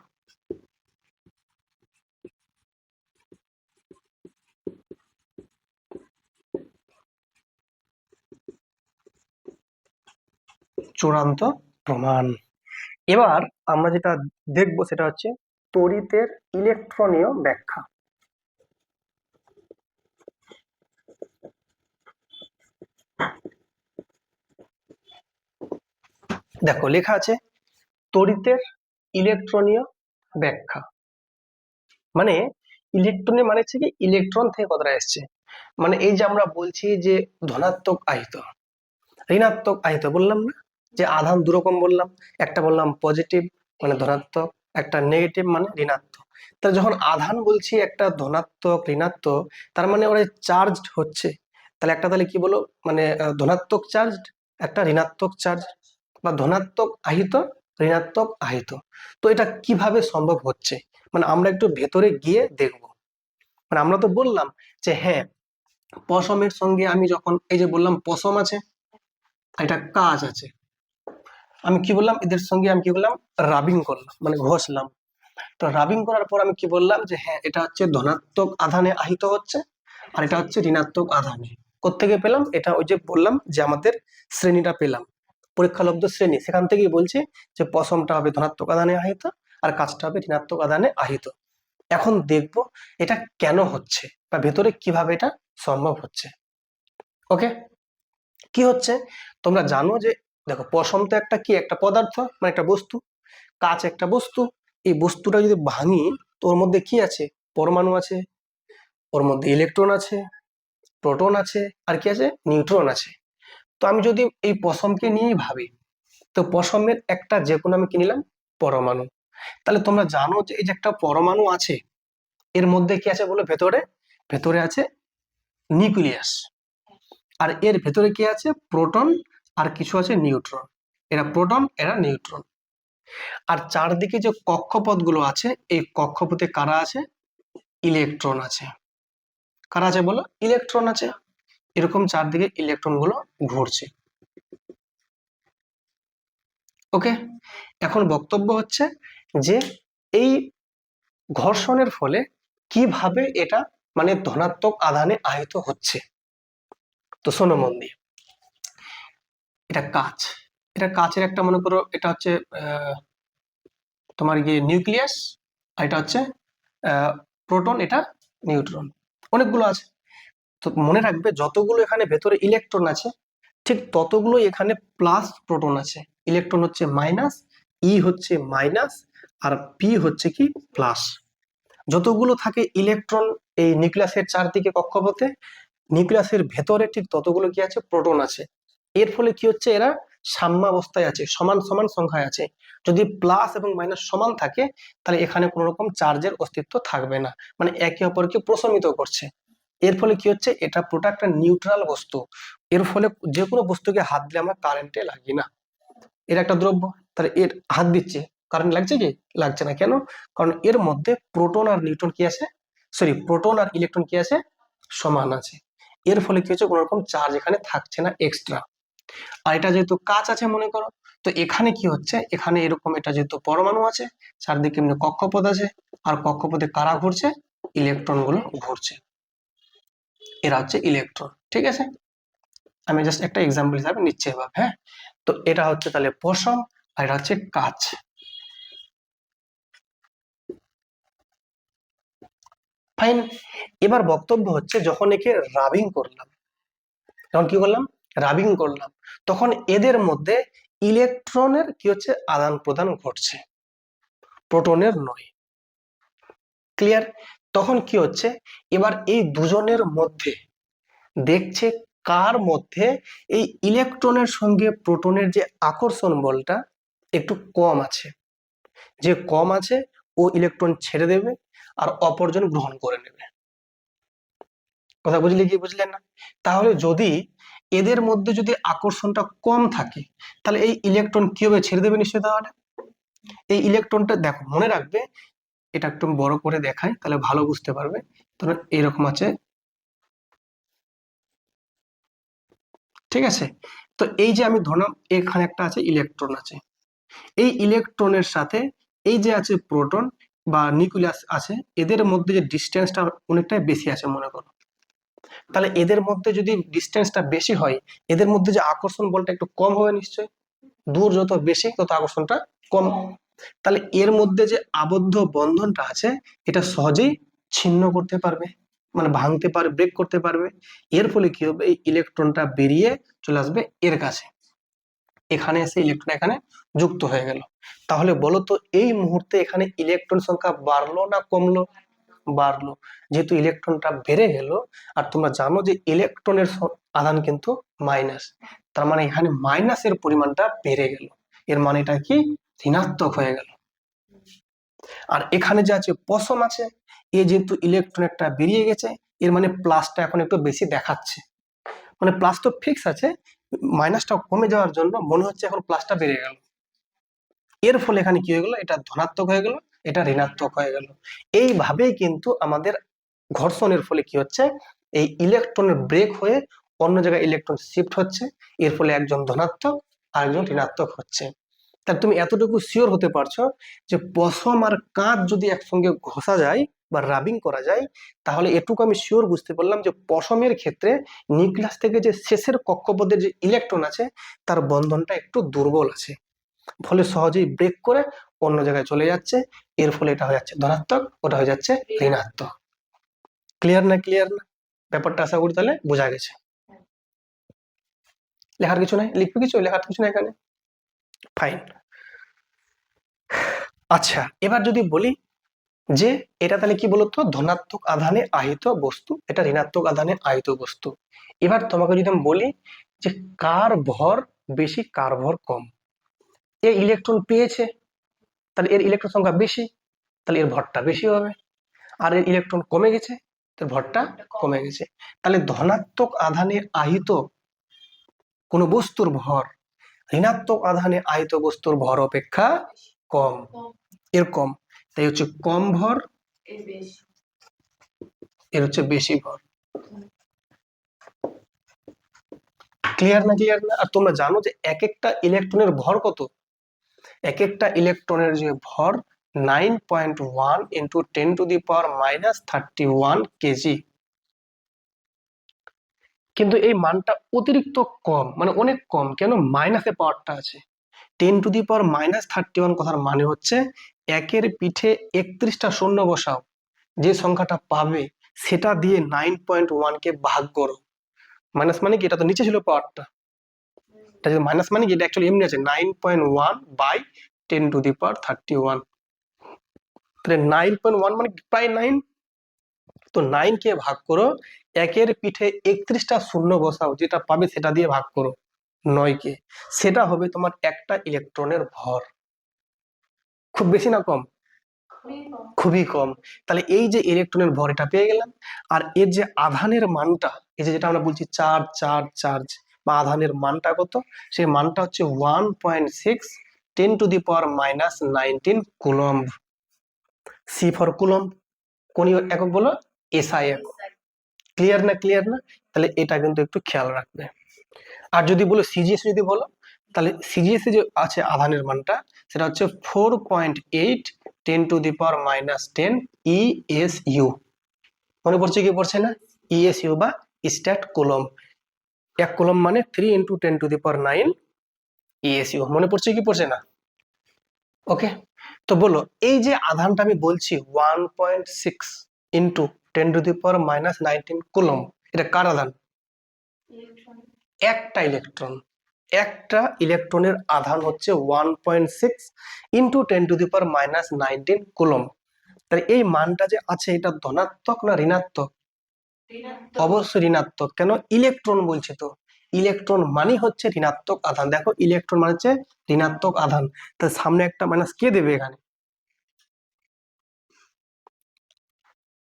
চূড়ান্ত প্রমাণ। এবার আমরা যেটা দেখবো সেটা হচ্ছে তড়িতের ইলেকট্রনীয় ব্যাখ্যা। দেখো লেখা আছে তড়িতের ইলেকট্রনীয় ব্যাখ্যা। মানে ইলেকট্রনে মানে হচ্ছে কি ইলেকট্রন থেকে কথাটা এসছে। মানে এই যে আমরা বলছি যে ধনাত্মক আহিত ঋণাত্মক আহিত বললাম না, যে আধান দুরকম বললাম, একটা বললাম পজিটিভ মানে ধনাত্মক, একটা নেগেটিভ মানে ঋণাত্মক। তাহলে যখন আধান বলছি একটা ধনাত্মক ঋণাত্মক, তার মানে ওরা চার্জড হচ্ছে। তাহলে একটা তাহলে কি বলো, মানে ধনাত্মক চার্জ, একটা ঋণাত্মক চার্জ, বা ধনাত্মক আহিত ঋণাত্মক আহিত। তো এটা কিভাবে সম্ভব হচ্ছে, মানে আমরা একটু ভেতরে গিয়ে দেখব। মানে আমরা তো বললাম যে হ্যাঁ, পশমের সঙ্গে আমি যখন এই যে বললাম পশম আছে, এটা কাজ আছে, আমি কি বললাম এদের সঙ্গে আমি কি বললাম রাবিং করলাম মানে ঘষলাম। তো রাবিং করার পর আমি কি বললাম যে হ্যাঁ এটা হচ্ছে ধনাত্মক আধানে আহিত হচ্ছে, আর এটা হচ্ছে ঋণাত্মক আধানে। কোত্থেকে পেলাম এটা, ওই যে বললাম যে আমাদের শ্রেণীটা পেলাম, পরীক্ষালব্ধ শ্রেণী, সেখান থেকেই বলছে যে পশমটা হবে ধনাত্মক আধানে আহিত আর কাজটা হবে ঋণাত্মক আধানে আহিত। এখন দেখব এটা কেন হচ্ছে বা ভেতরে কিভাবে এটা সম্ভব হচ্ছে। ওকে, কি হচ্ছে তোমরা জানো যে দেখো পশম তো একটা কি একটা পদার্থ মানে একটা বস্তু, কাঁচ একটা বস্তু। এই বস্তুটা যদি ভাঙি তো ওর মধ্যে কি আছে, পরমাণু আছে, ওর মধ্যে ইলেকট্রন আছে, প্রোটন আছে, আর কি আছে, নিউট্রন আছে। তো আমি যদি এই পশমকে নিয়েই ভাবি, তো পশমের একটা যে কোনো আমি কি নিলাম পরমাণু। তাহলে তোমরা জানো যে এই যে একটা পরমাণু আছে, এর মধ্যে কি আছে বলো, ভেতরে ভেতরে আছে নিউক্লিয়াস, আর এর ভেতরে কি আছে প্রোটন, আর কিছু আছে নিউট্রন। এরা প্রোটন এরা নিউট্রন। আর চারদিকে যে কক্ষপথ গুলো আছে, এই কক্ষপথে কারা আছে, ইলেকট্রন আছে। কারা আছে বলো, ইলেকট্রন আছে। এরকম চারদিকে ইলেকট্রন গুলো ঘুরছে। ওকে, এখন বক্তব্য হচ্ছে যে এই ঘর্ষণের ফলে কিভাবে এটা মানে ধনাত্মক আধানে আহিত হচ্ছে। তো শোনো মন দিয়ে, এটা কাঁচ, এটা কাঁচের একটা মনে করো এটা হচ্ছে তোমার গিয়ে নিউক্লিয়াস, আর এটা হচ্ছে প্রোটন, এটা নিউট্রন, অনেকগুলো আছে। তো মনে রাখবে যতগুলো এখানে ভেতরে ইলেকট্রন আছে ঠিক ততগুলো এখানে প্লাস প্রোটন আছে। ইলেকট্রন হচ্ছে মাইনাস, ই হচ্ছে মাইনাস, আর পি হচ্ছে কি প্লাস। যতগুলো থাকে ইলেকট্রন এই নিউক্লিয়াসের চারদিকে কক্ষপথে, নিউক্লিয়াসের ভেতরে ঠিক ততগুলো কি আছে প্রোটন আছে। এর ফলে কি হচ্ছে, এরা সাম্যাবস্থায় আছে, সমান সমান সংখ্যায় আছে। যদি প্লাস এবং মাইনাস সমান থাকে তাহলে এখানে কোনো রকম চার্জের অস্তিত্ব থাকবে না, মানে একে অপরকে প্রশমিত করছে। এর ফলে কি হচ্ছে, এটা পুরোটা একটা নিউট্রাল বস্তু। এর ফলে যে কোনো বস্তুকে হাত দিলে আমরা কারেন্টে লাগি না। এর একটা দ্রব্য, তাহলে এর হাত দিচ্ছে কারেন্ট লাগছে কি, লাগছে না। কেন, কারণ এর মধ্যে প্রোটন আর নিউট্রন কি আছে, সরি প্রোটন আর ইলেকট্রন কি আছে, সমান আছে। এর ফলে কি হচ্ছে, কোনো রকম চার্জ এখানে থাকছে না এক্সট্রা। আর এটা যেহেতু কাঁচ আছে মনে করো, তো এখানে কি হচ্ছে, এখানে এরকম এটা যেহেতু পরমাণু আছে, চারদিকে এমনি কক্ষপথ আছে, আর কক্ষপথে কারা ঘুরছে, ইলেকট্রন গুলো ঘুরছে। এরা হচ্ছে ইলেকট্রন। ঠিক আছে, আমি জাস্ট একটা এক্সাম্পল হিসাবে নিচ্ছি এভাবে। হ্যাঁ, তো এটা হচ্ছে তাহলে পশম, আর এটা হচ্ছে কাঁচ। ফাইন, এবার বক্তব্য হচ্ছে যখন একে রাবিং করলাম, যখন কি করলাম রাবিং করলাম, তখন এদের মধ্যে ইলেকট্রনের কি হচ্ছে আদান প্রদান ঘটছে, প্রোটনের নয়। ক্লিয়ার, তখন কি হচ্ছে, এবার এই দুজনের মধ্যে দেখছে কার মধ্যে এই ইলেকট্রনের সঙ্গে প্রোটনের যে আকর্ষণ বলটা একটু কম আছে। যে কম আছে ও ইলেকট্রন ছেড়ে দেবে আর অপরজন গ্রহণ করে নেবে। কথা বুঝলে কি বুঝলেন না? তাহলে যদি এদের মধ্যে যদি আকর্ষণটা কম থাকে তাহলে এই ইলেকট্রন কি হবে, ছেড়ে দেবে নিশ্চয়ই। তাহলে এই ইলেকট্রনটা দেখো মনে রাখবে, এটা একটু বড় করে দেখাই তাহলে ভালো বুঝতে পারবে। ধরো এরকম আছে, ঠিক আছে। তো এই যে আমি ধরলাম এখানে একটা আছে ইলেকট্রন আছে, এই ইলেকট্রনের সাথে এই যে আছে প্রোটন বা নিউক্লিয়াস আছে, এদের মধ্যে যে ডিস্টেন্সটা অনেকটাই বেশি আছে মনে করো। তাহলে এদের মধ্যে যদি ডিস্টেন্সটা বেশি হয়, এদের মধ্যে যে আকর্ষণ বলটা একটু কম হবে নিশ্চয়ই। দূর যত বেশি তত আকর্ষণটা কম। তাহলে এর মধ্যে যে আবদ্ধ বন্ধনটা আছে এটা সহজেই ছিন্ন করতে পারবে, মানে ভাঙতে পারবে, ব্রেক করতে পারবে। এর ফলে কি হবে, এই ইলেকট্রনটা বেরিয়ে চলে আসবে এর কাছে। এখানে এসে ইলেকট্রন এখানে যুক্ত হয়ে গেল। তাহলে বলো তো এই মুহূর্তে এখানে ইলেকট্রন সংখ্যা বাড়লো না কমলো? বাড়লো। যেহেতু ইলেকট্রনটা বেড়ে গেল, আর তোমরা জানো যে ইলেকট্রনের আধান কিন্তু মাইনাস, তার মানে এখানে মাইনাসের পরিমাণটা বেড়ে গেল, এর মানে এটা কি? ঋণাত্মক হয়ে গেল। আর এখানে যে আছে পশম আছে, এ যেহেতু ইলেকট্রন একটা বেরিয়ে গেছে, এর মানে প্লাসটা এখন একটু বেশি দেখাচ্ছে, মানে প্লাস তো ফিক্স আছে, মাইনাসটা কমে যাওয়ার জন্য মনে হচ্ছে এখন প্লাসটা বেড়ে গেল। এর ফলে এখানে কি হয়ে গেল? এটা ধনাত্মক হয়ে গেল, এটা ঋণাত্মক হয়ে গেল। এইভাবেই কিন্তু আমাদের ঘর্ষণের ফলে কি হচ্ছে, এই ইলেকট্রনের ব্রেক হয়ে অন্য জায়গায় ইলেকট্রন শিফট হচ্ছে, এর ফলে একজন ধনাত্মক আর একজন ঋণাত্মক হচ্ছে। তাহলে তুমি এতটুকু শিওর হতে পারছো যে পশম আর কাঁচ যদি একসঙ্গে ঘষা যায় বা রাবিং করা যায়, তাহলে এটুকু আমি শিওর বুঝতে পারলাম যে পশমের ক্ষেত্রে নিউক্লিয়াস থেকে যে শেষের কক্ষপথের যে ইলেকট্রন আছে তার বন্ধনটা একটু দুর্বল আছে, ফলে সহজেই ব্রেক করে অন্য জায়গায় চলে যাচ্ছে, এর ফলে এটা হয়ে যাচ্ছে ধনাত্মক, ওটা হয়ে যাচ্ছে ঋণাত্মক। ক্লিয়ার না? ক্লিয়ার না? ব্যাপারটা আশা করি তাহলে বোঝা গেছে। লেখার কিছু নাই, লিখবে কিছু? লেখার কিছু নাই এখানে, ফাইন। আচ্ছা, এবার যদি বলি যে এটা তাহলে কি বলতো, ধনাত্মক আধানে আহিত বস্তু, এটা ঋণাত্মক আধানে আহিত বস্তু। এবার তোমাকে যদি আমি বলি যে কার ভর বেশি কার ভর কম, এ ইলেকট্রন পেয়েছে তাহলে এর ইলেকট্রন সংখ্যা বেশি, তাহলে এর ভরটা বেশি হবে, আর এর ইলেকট্রন কমে গেছে তার ভরটা কমে গেছে। তাহলে ধনাত্মক আধানে আহিত কোন বস্তুর ভর ঋণাত্মক আধানে আহিত বস্তুর ভর অপেক্ষা কম, এর কম, তাই হচ্ছে কম ভর, এর হচ্ছে বেশি ভর। ক্লিয়ার না? ক্লিয়ার না? আর তোমরা জানো যে এক একটা ইলেকট্রনের ভর কত? এক একটা ইলেকট্রনের যে ভর 9.1 ইন্টু 10⁻³ কেজি। কিন্তু এই মানটা অতিরিক্ত কম, মানে অনেক কম। কেন? মাইনাসে পাওয়ারটা আছে। 10⁻³ কথার মানে হচ্ছে একের পিঠে 31টা শূন্য বসাও, যে সংখ্যাটা পাবে সেটা দিয়ে 9.1 কে ভাগ করো। মাইনাস মানে কি? এটা তো নিচে ছিল পাওয়ারটা, এটা যদি মাইনাস মানে কি? এটা অ্যাকচুয়ালি এমনি আছে 9.1/10⁻³1। তাহলে 9.1 মানে প্রায় 9, তো 9 কে ভাগ করো, একের পিঠে 31টা শূন্য বসাও, যেটা পাবে সেটা দিয়ে ভাগ করো 9 কে, সেটা হবে তোমার একটা ইলেকট্রনের ভর। খুব বেশি না কম? খুবই কম। তাহলে এই যে ইলেকট্রনের ভর এটা পেয়ে গেলাম, আর এর যে আধানের মানটা, এই যে যেটা আমরা বলছি চার্জ চার্জ চার্জ বা আধানের মানটা কত, সেই মানটা হচ্ছে 1.6 10⁻⁻19 কুলম্ব। C for coulomb. কোন একক বলো? এসআই একক। ক্লিয়ার না? ক্লিয়ার না? তাহলে এটা কিন্তু একটু খেয়াল রাখবে। আর যদি বলো সিজিএস, যদি বলো তাহলে সিজিএস যে আছে আধানের মানটা, সেটা হচ্ছে 4.8 10⁻⁻10 ইএসইউ। মনে পড়ছে কি পড়ছে না? ইএসইউ বা স্ট্যাট কুলম্ব। এক কুলম্ব মানে 3 × 10⁹ ইএসইউ। মনে পড়ছে কি পড়ছে না? ওকে, তো বলো এই যে আধানটা আমি বলছি 1.6 × 10⁻⁻19 কুলম্ব, এটা কার আধান? একটা ইলেকট্রন। একটা ইলেকট্রনের আধান হচ্ছে 1.6 × 10⁻⁻19 কুলম্ব। তাহলে এই মানটা যে আছে এটা ধনাত্মক না ঋণাত্মক? অবশ্যই ঋণাত্মক। কেন? ইলেকট্রন বলছে তো, ইলেকট্রন মানে হচ্ছে ঋণাত্মক আধান। দেখো ইলেকট্রন মানে হচ্ছে ঋণাত্মক আধান, তার সামনে একটা মাইনাস কে দেবে এখানে?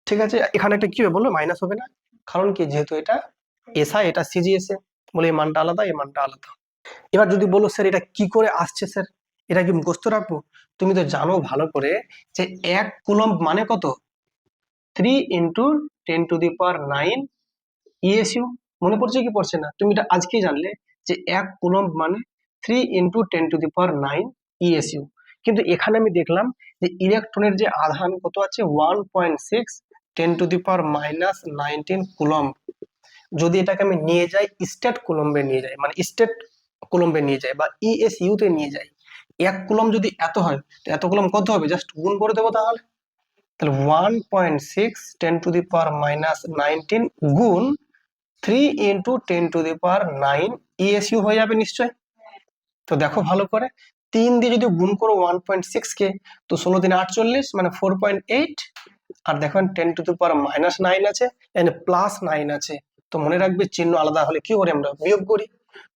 ঠিক আছে, এখানে একটা কি হবে বলো? মাইনাস হবে না, কারণ কি? যেহেতু এটা এসআই, এটা সিজিএস, বলে এই মানটা আলাদা, এই মানটা আলাদা। এবার যদি বলো স্যার এটা কি করে আসছে স্যার, এটা কি মুখস্থ রাখবো? তুমি তো জানো ভালো করে যে এক কুলম্ব মানে কত? 3 × 10⁹ ইএসইউ। মনে পড়ছে কি পড়ছে না? তুমি এটা আজকেই জানলে যে এক কুলম্ব মানে 3 × 10⁹ ইএসইউ। কিন্তু এখানে আমি দেখলাম যে ইলেকট্রনের যে আধান কত আছে 1.6 10⁻⁻19 কুলম্ব। যদি এটাকে আমি নিয়ে যাই স্টেট কুলম্বে নিয়ে যাই, মানে স্টেট কুলম্বে নিয়ে যাই বা ইএসইউ তে নিয়ে যাই, এক কুলম্ব যদি এত হয় তো এত কুলম্ব কত হবে? জাস্ট গুণ করে দেবো তাহলে। তাহলে 1.6 10⁻⁻19 গুণ 3 × 10⁹ ইএসইউ হয়ে যাবে নিশ্চয়। তো দেখো ভালো করে, 3 দিয়ে যদি গুণ করো 1.6 কে, তো 16 দিনে 48 মানে 4.8। আর দেখো 10⁻⁹ আছে, এখানে +9 আছে। তো মনে রাখবে চিহ্ন আলাদা হলে কি করি আমরা, বিয়োগ করি।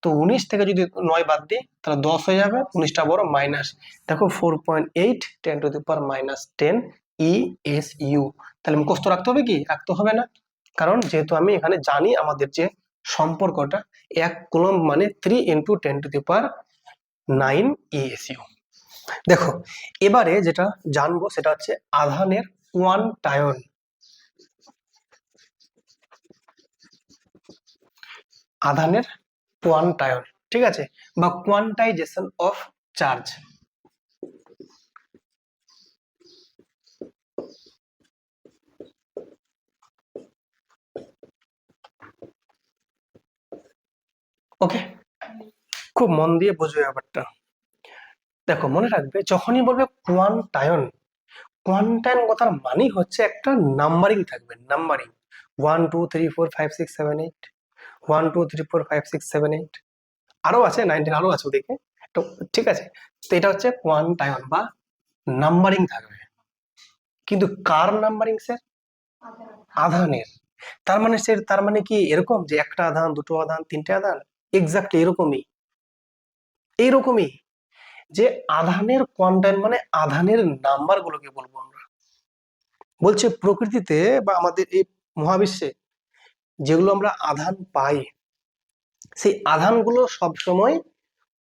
তো 19 থেকে যদি 9 বাদ দিই তাহলে 10 হয়ে যাবে, 19টা বড় মাইনাস। দেখো 4.8 10⁻⁻10 ESU। তাহলে মুখস্থ রাখতে হবে কি, রাখতে হবে না, কারণ যেহেতু আমি এখানে জানি আমাদের যে সম্পর্কটা 1 কুলম্ব মানে 3 × 10⁹ ESU। দেখো এবারে যেটা জানবো সেটা হচ্ছে আধানের কোয়ান্টায়ন। আধানের কোয়ান্টায়ন, ঠিক আছে, বা কোয়ান্টাইজেশন অফ চার্জ। ওকে, খুব মন দিয়ে বুঝবে ব্যাপারটা। দেখো মনে রাখবে যখনই বলবে কোয়ান্টায়ন, কোয়ান্টায়ন কথার মানে হচ্ছে একটা নাম্বারিং থাকবে, নাম্বারিং 1 2 3 4 5 6 7 8, 1 2 3 4 5 6 7 8, আরো আছে 19 আরো আছে ওদিকে। তো ঠিক আছে, তো এটা হচ্ছে কোয়ান্টায়ন বা নাম্বারিং থাকবে। কিন্তু কার নাম্বারিং স্যার, আধানের। তার মানে কি এরকম যে একটা আধান, দুটো আধান, তিনটে আধান? এক্স্যাক্টলি এরকমই, এইরকমই যে আধানের কোয়ান্টাইন মানে আধানের নাম্বার গুলোকে বলবো আমরা। বলছে প্রকৃতিতে বা আমাদের এই মহাবিশ্বে যেগুলো আমরা আধান পাই, সেই আধানগুলো সবসময়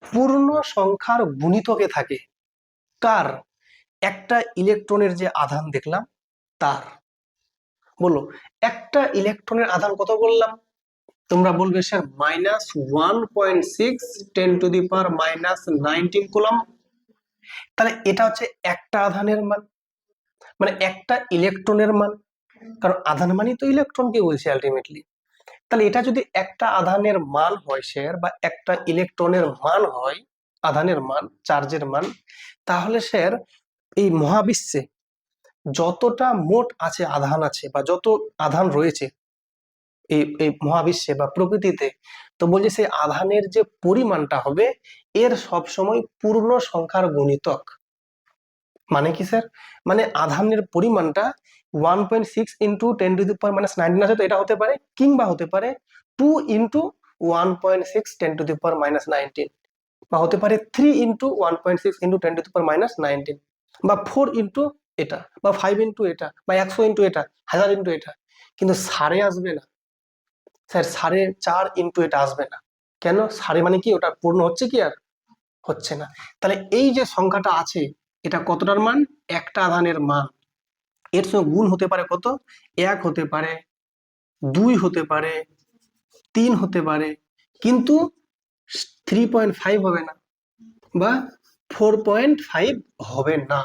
পূর্ণ সংখ্যার গুণিতকে থাকে। কার? একটা ইলেকট্রনের যে আধান দেখলাম তার। বলো একটা ইলেকট্রনের আধান কত বললাম? তোমরা বলবে স্যার -1.6 10⁻⁻19 কুলম্ব। তাহলে এটা হচ্ছে একটা আধানের মান, মানে একটা ইলেকট্রনের মান, কারণ আধান মানই তো ইলেকট্রনকে বলছে আলটিমেটলি। তাহলে এটা যদি একটা আধানের মান হয় স্যার, বা একটা ইলেকট্রনের মান হয়, আধানের মান, চার্জের মান, তাহলে স্যার এই মহাবিশ্বে যতটা মোট আছে আধান আছে বা যত আধান রয়েছে এই এই মহাবিশ্বে বা প্রকৃতিতে, তো বলছে সেই আধানের যে পরিমাণটা হবে এর সবসময় পূর্ণ সংখ্যার গুণিতক। মানে কি স্যার, মানে আধানের পরিমাণটা 1.6 × 10⁻⁻19 আছে, তো এটা হতে পারে, কিংবা হতে পারে 2 × 1.6 10⁻⁻19, বা হতে পারে 3 × 1.6 × 10⁻⁻19, বা 4 × এটা, বা 5 × এটা, বা 100 × এটা, 1000 × এটা। কিন্তু সারে আসবে না স্যার, 4.5 × এটা আসবে না। কেন? সারে মানে কি, ওটা পূর্ণ হচ্ছে কি আর হচ্ছে না। তাহলে এই যে সংখ্যাটা আছে এটা কতটার মান? একটা আধানের মান। এর সঙ্গে গুণ হতে পারে কত? 1 হতে পারে, 2 হতে পারে, 3 হতে পারে, কিন্তু 3.5 হবে না, বা 4.5 হবে না।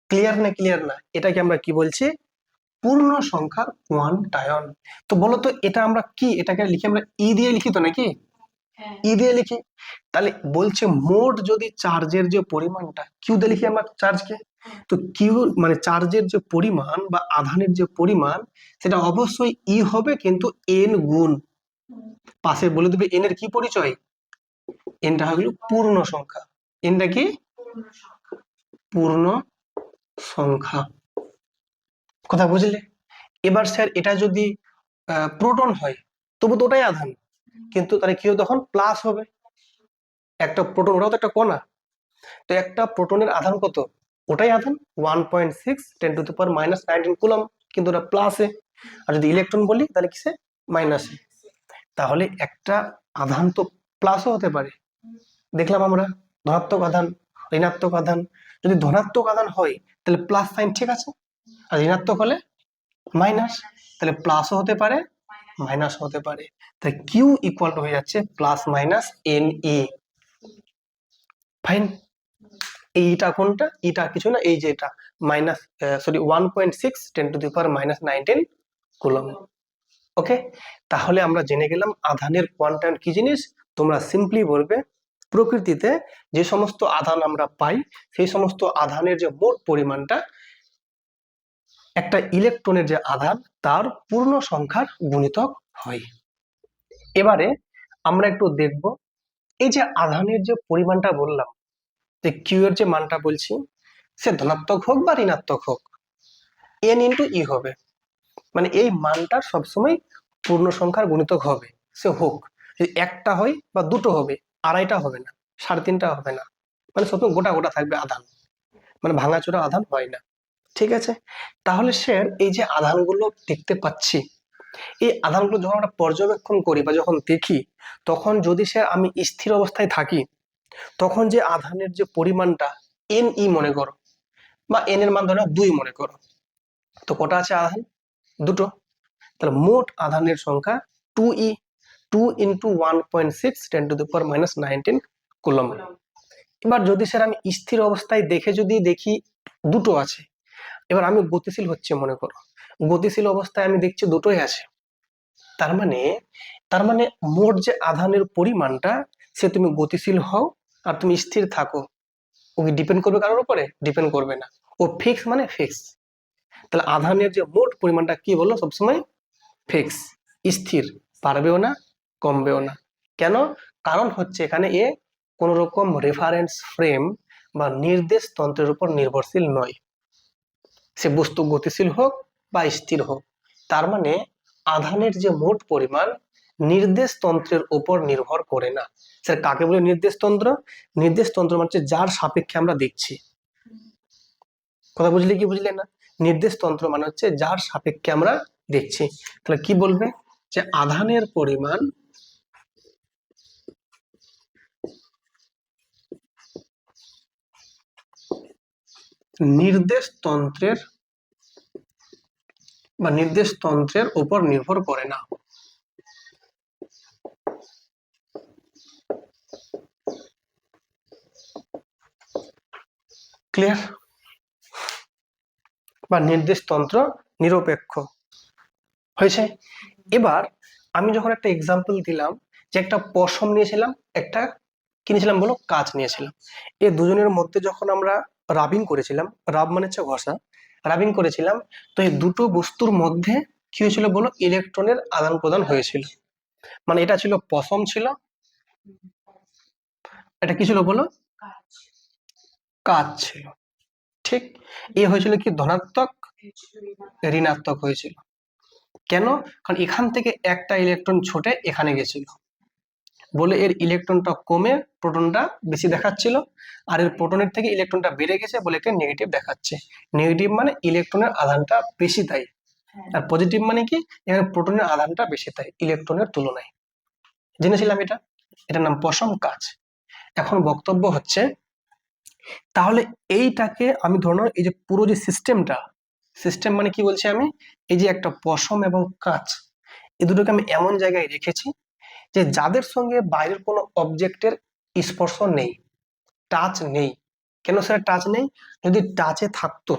ক্লিয়ার না? ক্লিয়ার না? এটাকে আমরা কি বলছি? পূর্ণ সংখ্যার কোয়ান্টায়ন। তো বলতো এটা আমরা কি, এটাকে লিখি আমরা দিয়ে লিখি তো নাকি, দিয়ে লিখি। তাহলে বলছে মোট যদি চার্জের যে পরিমাণটা, কিউ দিয়ে লিখি আমরা চার্জকে, তো কিউ মানে চার্জের যে পরিমাণ বা আধানের যে পরিমাণ, সেটা অবশ্যই হবে, কিন্তু এন গুণ। পাশে বলে দেবে এন এর কি পরিচয়, এনটা হলো পূর্ণ সংখ্যা। এনটা কি? পূর্ণ সংখ্যা। কথা বুঝলে? এবার স্যার এটা যদি প্রোটন হয় তবু তো ওটাই আধান, কিন্তু তাহলে কি হবে, তখন প্লাস হবে। একটা প্রোটন, ওটাও তো একটা কণা, তো একটা প্রোটনের আধান কত? ওটাই আধান 1.6 10⁻⁻19 কুলম্ব, কিন্তু ওটা প্লাসে। আর যদি ইলেকট্রন বলি তাহলে কিসে? মাইনাসে। তাহলে একটা আধান তো প্লাসও হতে পারে, দেখলাম আমরা ধনাত্মক আধান, ঋণাত্মক আধান। যদি ধনাত্মক আধান হয় তাহলে প্লাস সাইন ঠিক আছে, আর ঋণাত্মক হলে মাইনাস। তাহলে প্লাসও হতে পারে, মাইনাস হতে পারে। তাই কিউ ইকুয়াল টু হয়ে যাচ্ছে plus minus N E. Fine. এইটা কোনটা? এটা কিছু না, এই যে এটা মাইনাস, সরি 1.6 10⁻⁻19 কুলম্ব। ওকে, তাহলে আমরা জেনে গেলাম আধানের কোয়ান্টাম কি জিনিস। তোমরা সিম্পলি বলবে প্রকৃতিতে যে সমস্ত আধান আমরা পাই সেই সমস্ত আধানের যে মোট পরিমাণটা একটা ইলেকট্রনের যে আধান তার পূর্ণ সংখ্যার গুণিতক হয়। এবারে আমরা একটু দেখব এই যে আধানের যে পরিমাণটা বললাম, যে কিউ এর যে মানটা বলছি, সে ধনাত্মক হোক বা ঋণাত্মক হোক, এন ইন্টু ই হবে, মানে এই মানটা সবসময় পূর্ণ সংখ্যার গুণিতক হবে, সে হোক যদি একটা হয় বা দুটো হবে, আড়াইটা হবে না, সাড়ে তিনটা হবে না, মানে সবসময় গোটা গোটা থাকবে আধান, মানে ভাঙাচোরা আধান হয় না। ঠিক আছে, তাহলে স্যার এই যে আধানগুলো দেখতে পাচ্ছি, এই আধানগুলো যখন আমরা পর্যবেক্ষণ করি বা যখন দেখি, তখন যদি স্যার আমি স্থির অবস্থায় থাকি, তখন যে আধানের যে পরিমাণটা এন ই মনে করো, বা এন এর মান ধরো 2 মনে করো, তো কটা আছে আধান? দুটো। তাহলে মোট আধানের সংখ্যা 2e, 2 ইন্টু 1.6 10⁻⁻19 কুলম। এবার যদি স্যার আমি স্থির অবস্থায় দেখে যদি দেখি দুটো আছে, এবার আমি গতিশীল হচ্ছে মনে করো, গতিশীল অবস্থায় আমি দেখছি দুটোই আছে, তার মানে মোট যে আধানের পরিমাণটা, সে তুমি গতিশীল হও আর তুমি স্থির থাকো, ও কি ডিপেন্ড করবে কারোর উপরে? ডিপেন্ড করবে না, ও ফিক্স মানে ফিক্স। তাহলে আধানের যে মোট পরিমাণটা কি বললো? সবসময় ফিক্স, স্থির, বাড়বেও না কমবেও না। কেন? কারণ হচ্ছে এখানে এ কোন রকম রেফারেন্স ফ্রেম বা নির্দেশ তন্ত্রের উপর নির্ভরশীল নয়, সে বস্তু গতিশীল হোক বা স্থির হোক। তার মানে আধানের যে মোট পরিমাণ নির্দেশ তন্ত্রের উপর নির্ভর করে না। স্যার কাকে বলে নির্দেশ তন্ত্র? নির্দেশ তন্ত্র মানে হচ্ছে যার সাপেক্ষে আমরা দেখছি। কথা বুঝলে কি বুঝলে না? নির্দেশ তন্ত্র মানে হচ্ছে যার সাপেক্ষে আমরা দেখছি। তাহলে কি বলবে? যে আধানের পরিমাণ নির্দেশ তন্ত্রের উপর নির্ভর করে না। ক্লিয়ার? বা নির্দেশ তন্ত্র নিরপেক্ষ হয়েছে। এবার আমি যখন একটা এক্সাম্পল দিলাম, যে একটা পশম নিয়েছিলাম, একটা কিনেছিলাম বলো কাঁচ নিয়েছিলাম, এই দুজনের মধ্যে যখন আমরা রাবিং করেছিলাম, রাব মানে হচ্ছে ঘষা, রাবিং করেছিলাম, তো এই দুটো বস্তুর মধ্যে কি হয়েছিল বলো? ইলেকট্রনের আদান প্রদান হয়েছিল। মানে এটা ছিল পশম ছিল, এটা কি ছিল বলো? কাঁচ ছিল। ঠিক, এ হয়েছিল কি ধনাত্মক, ঋণাত্মক হয়েছিল। কেন? কারণ এখান থেকে একটা ইলেকট্রন ছুটে এখানে গেছিল, বলে এর ইলেকট্রনটা কমে প্রোটনটা বেশি দেখাচ্ছিল, আর এর প্রোটনের থেকে ইলেকট্রনটা বেড়ে গেছে বলে একে নেগেটিভ দেখাচ্ছে। নেগেটিভ মানে ইলেকট্রনের আধানটা বেশি তাই, আর পজিটিভ মানে কি? এখানে প্রোটনের আধানটা বেশি তাই ইলেকট্রনের তুলনায়। জেনেছিলাম এটা, এটার নাম পশম কাঁচ। এখন বক্তব্য হচ্ছে, তাহলে এইটাকে আমি ধরো এই যে পুরো যে সিস্টেমটা, সিস্টেম মানে কি বলছি আমি? এই যে একটা পশম এবং কাঁচ, এই দুটোকে আমি এমন জায়গায় রেখেছি যে যাদের সঙ্গে বাইরের কোনো অবজেক্টের স্পর্শ নেই, টাচ নেই। কেন স্যার টাচ নেই? যদি টাচে থাকতো,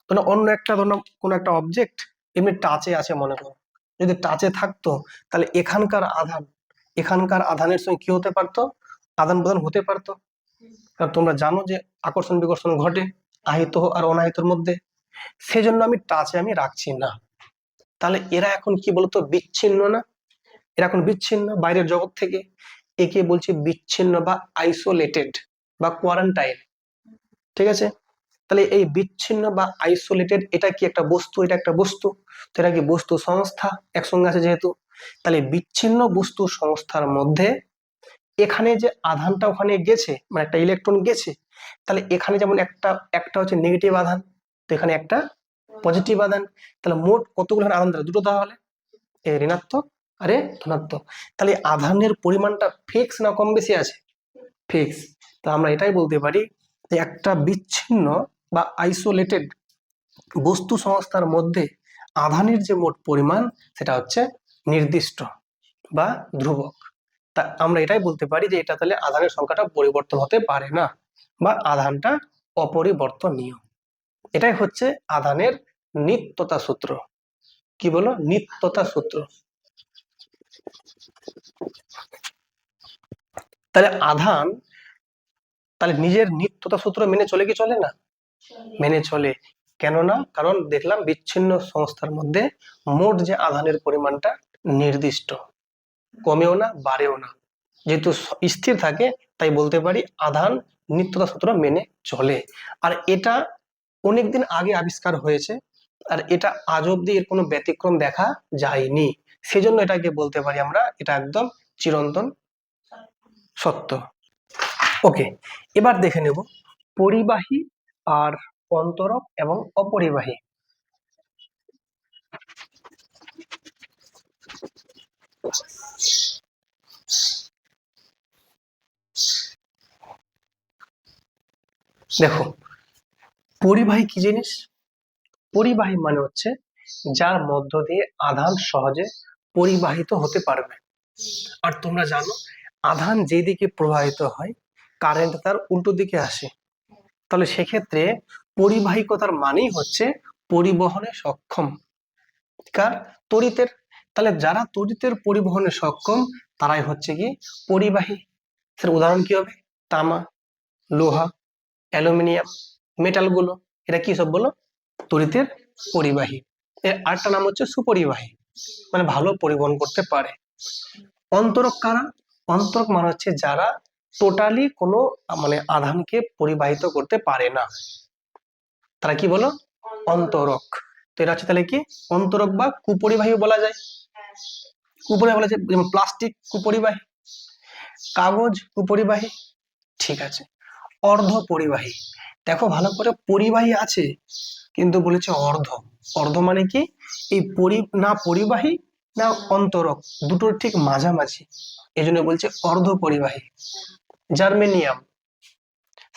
ধরো অন্য একটা, ধরো কোনো একটা অবজেক্ট এমনি টাচে আছে মনে করো, যদি টাচে থাকতো, তাহলে এখানকার আধানের সঙ্গে কি হতে পারতো? আদান প্রদান হতে পারতো। কারণ তোমরা জানো যে আকর্ষণ বিকর্ষণ ঘটে আহিত আর অনাহিতর মধ্যে, সেজন্য আমি টাচে আমি রাখছি না। তাহলে এরা এখন কি বলতো? বিচ্ছিন্ন না? এরা এখন বিচ্ছিন্ন বাইরের জগৎ থেকে, একে বলছি বিচ্ছিন্ন বা আইসোলেটেড বা কোয়ারেন্টাইন। ঠিক আছে, তাহলে এই বিচ্ছিন্ন বা আইসোলেটেড, এটা কি একটা বস্তু? এটা একটা বস্তু, তো এটা কি বস্তু সংস্থা একসঙ্গে আছে যেহেতু, তাহলে বিচ্ছিন্ন বস্তু সংস্থার মধ্যে এখানে যে আধানটা ওখানে গেছে, মানে একটা ইলেকট্রন গেছে, তাহলে এখানে যেমন একটা একটা হচ্ছে নেগেটিভ আধান, তো এখানে একটা পজিটিভ আধান, তাহলে মোট কতগুলো আধান? দুটো। তাহলে এ ঋণাত্মক আরে ধনাত্মক। তাহলে আধানের পরিমাণটা ফিক্স না কম বেশি আছে? ফিক্স। তা আমরা এটাই বলতে পারি যে একটা বিচ্ছিন্ন বা আইসোলেটেড বস্তু সংস্থার মধ্যে আধানের যে মোট পরিমাণ, সেটা হচ্ছে নির্দিষ্ট বা ধ্রুবক। তা আমরা এটাই বলতে পারি যে এটা তাহলে আধানের সংখ্যাটা পরিবর্তন হতে পারে না, বা আধানটা অপরিবর্তনীয়। এটাই হচ্ছে আধানের নিত্যতা সূত্র। কি বলো? নিত্যতা সূত্র। তাহলে আধান তাহলে নিজের নিত্যতা সূত্র মেনে চলে কি চলে না? মেনে চলে। কেন না? কারণ দেখলাম বিচ্ছিন্ন সংস্থার মধ্যে মোট যে আধানের পরিমাণটা নির্দিষ্ট, কমেও না বাড়েও না। যেহেতু স্থির থাকে তাই বলতে পারি আধান নিত্যতা সূত্র মেনে চলে। আর এটা অনেকদিন আগে আবিষ্কার হয়েছে, আর এটা আজ অব্দি এর কোনো ব্যতিক্রম দেখা যায়নি। সেজন্য এটাকে বলতে পারি আমরা এটা একদম চিরন্তন সত্য। ওকে, এবার দেখে নেব পরিবাহী আর অন্তরক এবং অপরিবাহী। দেখো, পরিবাহী কি জিনিস? পরিবাহী মানে হচ্ছে যার মধ্য দিয়ে আধান সহজে পরিবাহিত হতে পারবে। আর তোমরা জানো আধান যেদিকে প্রবাহিত হয় কারেন্ট তার উল্টো দিকে আসে। তাহলে সেক্ষেত্রে পরিবাহিকতার মানেই হচ্ছে পরিবহনে সক্ষম কার? তড়িতের। তাহলে যারা তড়িতের পরিবহনে সক্ষম তারাই হচ্ছে কি পরিবাহী। সেটা উদাহরণ কি হবে? তামা, লোহা, অ্যালুমিনিয়াম, মেটাল গুলো, এটা কি সব বলো? তড়িতের পরিবাহী। এর আরেকটা নাম হচ্ছে সুপরিবাহী, মানে ভালো পরিবহন করতে পারে। অন্তরক কারা? অন্তরক মানে হচ্ছে যারা টোটালি কোনো মানে আধানকে পরিবাহিত করতে পারে না, তারা কি বলো? অন্তরক। তো এটা হচ্ছে তাহলে কি অন্তরক বা কুপরিবাহী বলা যায়। কুপরিবাহী বলা যায়, যেমন প্লাস্টিক কুপরিবাহী, কাগজ কুপরিবাহী। ঠিক আছে, অর্ধ পরিবাহী। দেখো ভালো করে, পরিবাহী আছে কিন্তু বলেছে অর্ধ। অর্ধ মানে কি এই না পরিবাহী না অন্তরক, দুটোর ঠিক মাঝামাঝি, এই জন্য বলছে অর্ধ পরিবাহী। জার্মেনিয়াম,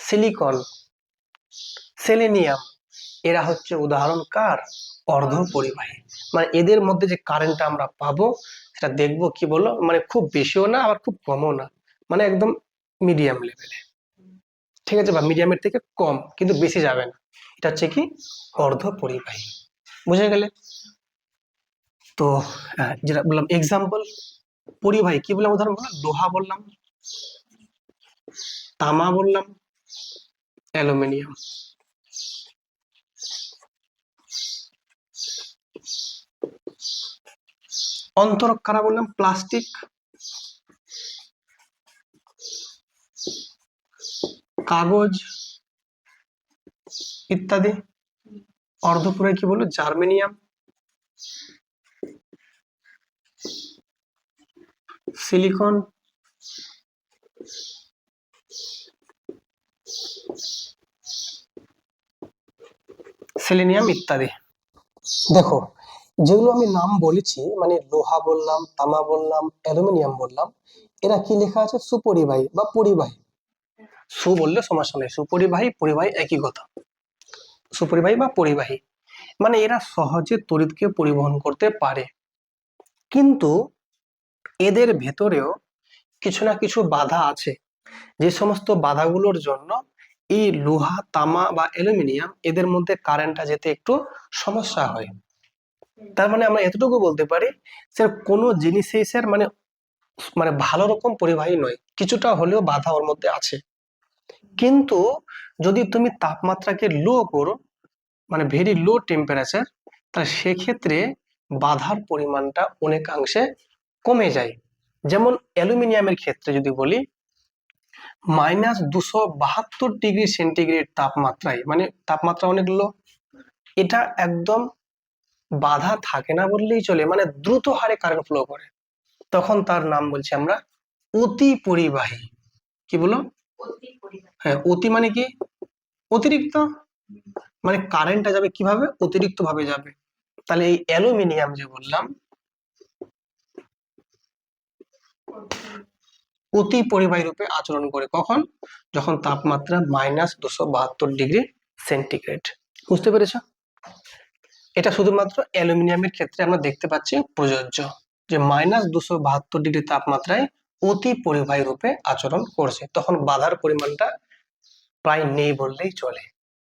সিলিকন, সেলেনিয়াম, এরা হচ্ছে উদাহরণ কার? অর্ধ পরিবাহী। মানে এদের মধ্যে যে কারেন্টটা আমরা পাবো সেটা দেখবো কি বলো, মানে খুব বেশিও না আবার খুব কমও না, মানে একদম মিডিয়াম লেভেলে। ঠিক আছে, বা মিডিয়ামের থেকে কম কিন্তু বেশি যাবে না, এটা হচ্ছে কি অর্ধ পরিবাহী। বুঝে গেলে? তো যেটা বললাম এক্সাম্পল, পরিবাহী কি বললাম? উদাহরণ বললাম লোহা বললাম, তামা বললাম, অ্যালুমিনিয়াম। অন্তরক কারা বললাম? প্লাস্টিক, কাগজ ইত্যাদি। অর্ধপরিবাহী কি বললো? জার্মেনিয়াম, সিলিকন, সেলেনিয়াম ইত্যাদি। দেখো যেগুলো আমি নাম বলেছি, মানে লোহা বললাম, তামা বললাম, অ্যালুমিনিয়াম বললাম, এরা কি লেখা আছে? সুপরিবাহী বা পরিবাহী। সু বললে সমস্যা নেই, সুপরিবাহী পরিবাহী একই কথা। সুপরিবাহী বা পরিবাহী মানে এরা সহজে তড়িৎকে পরিবহন করতে পারে, কিন্তু এদের ভেতরেও কিছু না কিছু বাধা আছে, যে সমস্ত বাধাগুলোর জন্য এই লোহা, তামা বা অ্যালুমিনিয়াম এদের মধ্যে কারেন্টটা যেতে একটু সমস্যা হয়। তার মানে আমরা এতটুকু বলতে পারি স্যার কোনো জিনিসই স্যার মানে মানে ভালো রকম পরিবাহী নয়, কিছুটা হলেও বাধা ওর মধ্যে আছে। কিন্তু যদি তুমি তাপমাত্রাকে লো করো, মানে ভেরি লো টেম্পারেচার, তাহলে সেক্ষেত্রে বাধার পরিমাণটা অনেকাংশে কমে যায়। যেমন অ্যালুমিনিয়ামের ক্ষেত্রে যদি বলি, -272 ডিগ্রি সেন্টিগ্রেড তাপমাত্রায়, মানে তাপমাত্রা অনেক লো, এটা একদম বাধা থাকে না বললেই চলে, মানে দ্রুত হারে কারেন্ট ফ্লো করে, তখন তার নাম বলছি আমরা অতি পরিবাহী। কি বলো? হ্যাঁ, অতি মানে কি? অতিরিক্ত, মানে কারেন্টটা যাবে কিভাবে? অতিরিক্ত ভাবে যাবে। তাহলে এই অ্যালুমিনিয়াম যে বললাম অতি পরিবাহী রূপে আচরণ করে, কখন? যখন তাপমাত্রা -272 ডিগ্রি সেন্টিগ্রেড। বুঝতে পেরেছ? এটা শুধুমাত্র অ্যালুমিনিয়ামের ক্ষেত্রে আমরা দেখতে পাচ্ছি প্রযোজ্য, যে -272 ডিগ্রি তাপমাত্রায় অতি পরিবাহী রূপে আচরণ করছে, তখন বাধার পরিমাণটা প্রায় নেই বললেই চলে।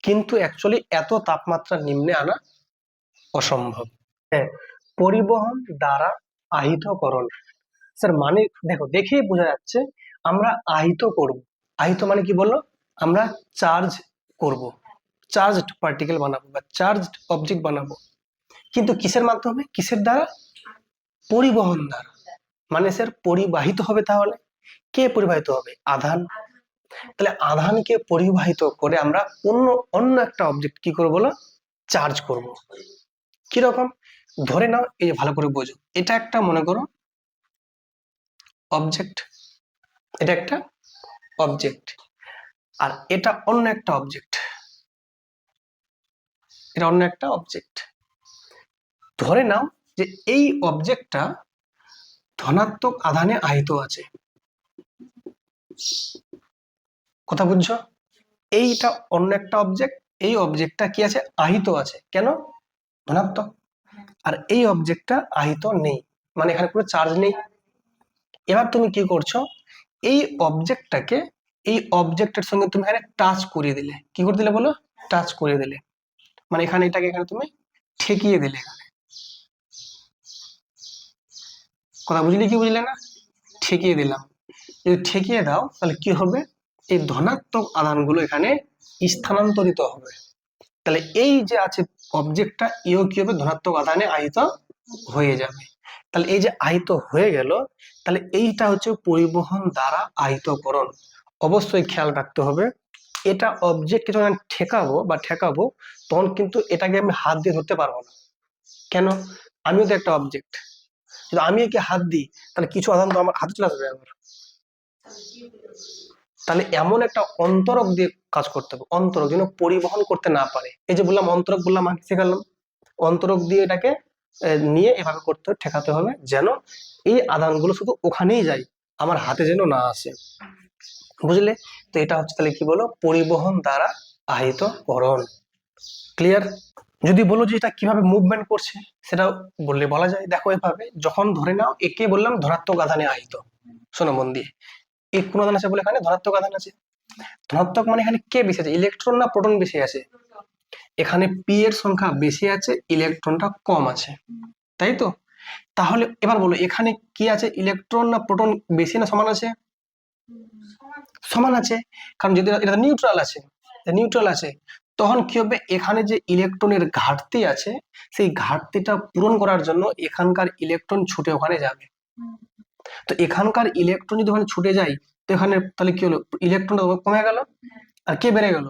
কিন্তু অ্যাকচুয়ালি এত তাপমাত্রা নিম্নে আনা অসম্ভব। হ্যাঁ, পরিবহন দ্বারা আহিতকরণ। স্যার মানে দেখো, দেখেই বোঝা যাচ্ছে আমরা আহিত করব। আহিত মানে কি বললো? আমরা চার্জ করব, চার্জড পার্টিকেল বানাবো বা চার্জড অবজেক্ট বানাবো, কিন্তু কিসের মাধ্যমে? কিসের দ্বারা? পরিবহন দ্বারা। মানে স্যার পরিবাহিত হবে, তাহলে কে পরিবাহিত হবে? আধান। তাহলে আধানকে পরিবাহিত করে আমরা অন্য অন্য একটা অবজেক্ট কি করবো বলো? চার্জ করব। কিরকম? ধরে নাও, এই ভালো করে বোঝো, এটা একটা মনে করো অবজেক্ট, এটা একটা অবজেক্ট, আর এটা অন্য একটা অবজেক্ট, এটা অন্য একটা অবজেক্ট। ধরে নাও যে এই অবজেক্টটা ধনাত্মক আধানে আহিত আছে। কথা বুঝছো? এইটা অন্য একটা অবজেক্ট, এই অবজেক্টটা কি আছে? আহিত আছে। কেন? ধনাত্মক। আর এই অবজেক্টটা আহিত নেই, মানে এখানে কোনো চার্জ নেই। এবার তুমি কি করছো? এই অবজেক্টটাকে এই অবজেক্টের সঙ্গে তুমি এখানে টাচ করিয়ে দিলে। কি করে দিলে বলো? টাচ করিয়ে দিলে, মানে এখানে এটাকে এখানে তুমি ঠেকিয়ে দিলে। এখানে কথা বুঝলে কি বুঝলে না? ঠেকিয়ে দিলাম। যদি ঠেকিয়ে দাও তাহলে কি হবে? এই ধনাত্মক আধানগুলো এখানে স্থানান্তরিত হবে। তাহলে এই যে আছে অবজেক্টটা, এও কি হবে? ধনাত্মক আধানে আহিত হয়ে যাবে। তাহলে এই যে আহিত হয়ে গেল, তাহলে এইটা হচ্ছে পরিবহন দ্বারা আহিতকরণ। অবশ্যই খেয়াল রাখতে হবে, এটা অবজেক্টকে যখন ঠেকাবো তখন কিন্তু এটাকে আমি হাত দিয়ে ধরতে পারবো না। কেন? আমিও তো একটা অবজেক্ট, যদি আমি একে হাত দিই তাহলে কিছু আধান তো আমার হাতে চলে আসবে আমার। তাহলে এমন একটা অন্তরক দিয়ে কাজ করতে হবে, অন্তরক যেন পরিবহন করতে না পারে। এই যে বললাম অন্তরক, বললাম আগে শেখালাম, অন্তরক দিয়ে এটাকে নিয়ে এভাবে করতে ঠেকাতে হবে যেন এই আধানগুলো শুধু ওখানেই যায়, আমার হাতে যেন না আসে। বুঝলে? তো এটা হচ্ছে তাহলে কি বলো? পরিবহন দ্বারা আহিতকরণ। ক্লিয়ার? যদি বলো যে এটা কিভাবে মুভমেন্ট করছে, সেটা বললে বলা যায়। দেখো এভাবে, যখন ধরে নাও একে বললাম ধনাত্মক আধানে আহিত, শোনো মন দিয়ে, এই কোন আধান আছে বলে এখানে ধনাত্মক আধান আছে। ধনাত্মক মানে এখানে কে বেশি আছে? ইলেকট্রন না প্রোটন বেশি আছে? এখানে পি এর সংখ্যা বেশি আছে, ইলেকট্রনটা কম আছে, তাই তো? তাহলে এবার বলো এখানে কি আছে? ইলেকট্রন না প্রোটন বেশি না সমান আছে? সমান আছে, কারণ যদি এটা নিউট্রাল আছে, নিউট্রাল আছে, তখন কি হবে? এখানে যে ইলেকট্রনের ঘাটতি আছে, সেই ঘাটতিটা পূরণ করার জন্য এখানকার ইলেকট্রন ছুটে ওখানে যাবে। তো এখানকার ইলেকট্রন যদি ওখানে ছুটে যায়, তো এখানে তাহলে কি হলো? ইলেকট্রনটা কমে গেল, আর কে বেড়ে গেল?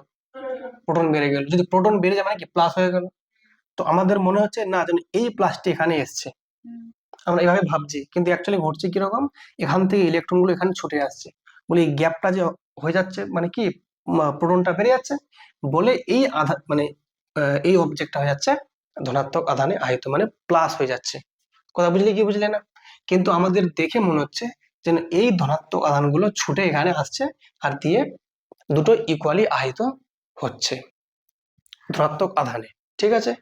প্রোটন বেড়ে গেল। যদি প্রোটন বেড়ে যায় মানে কি প্লাস হয়ে গেল। তো আমাদের মনে হচ্ছে না যেন এই প্লাসটি এখানে এসছে, আমরা এভাবে ভাবছি, কিন্তু অ্যাকচুয়ালি ঘটছে কিরকম? এখান থেকে ইলেকট্রন গুলো এখানে ছুটে আসছে বলে এই গ্যাপটা যে হয়ে যাচ্ছে, মানে কি প্রোটনটা বেড়ে যাচ্ছে বলে এই আধান মানে এই অবজেক্টটা হয়ে যাচ্ছে ধনাত্মক আধানে আহিত, মানে প্লাস হয়ে যাচ্ছে। কথা বুঝলে কি বুঝলে না? কিন্তু আমাদের দেখে মনে হচ্ছে যেন এই ধনাত্মক আধানগুলো ছুটে এখানে আসছে আর দিয়ে দুটো ইকুয়ালি আহিত হচ্ছে ধনাত্মক আধানে। ঠিক আছে?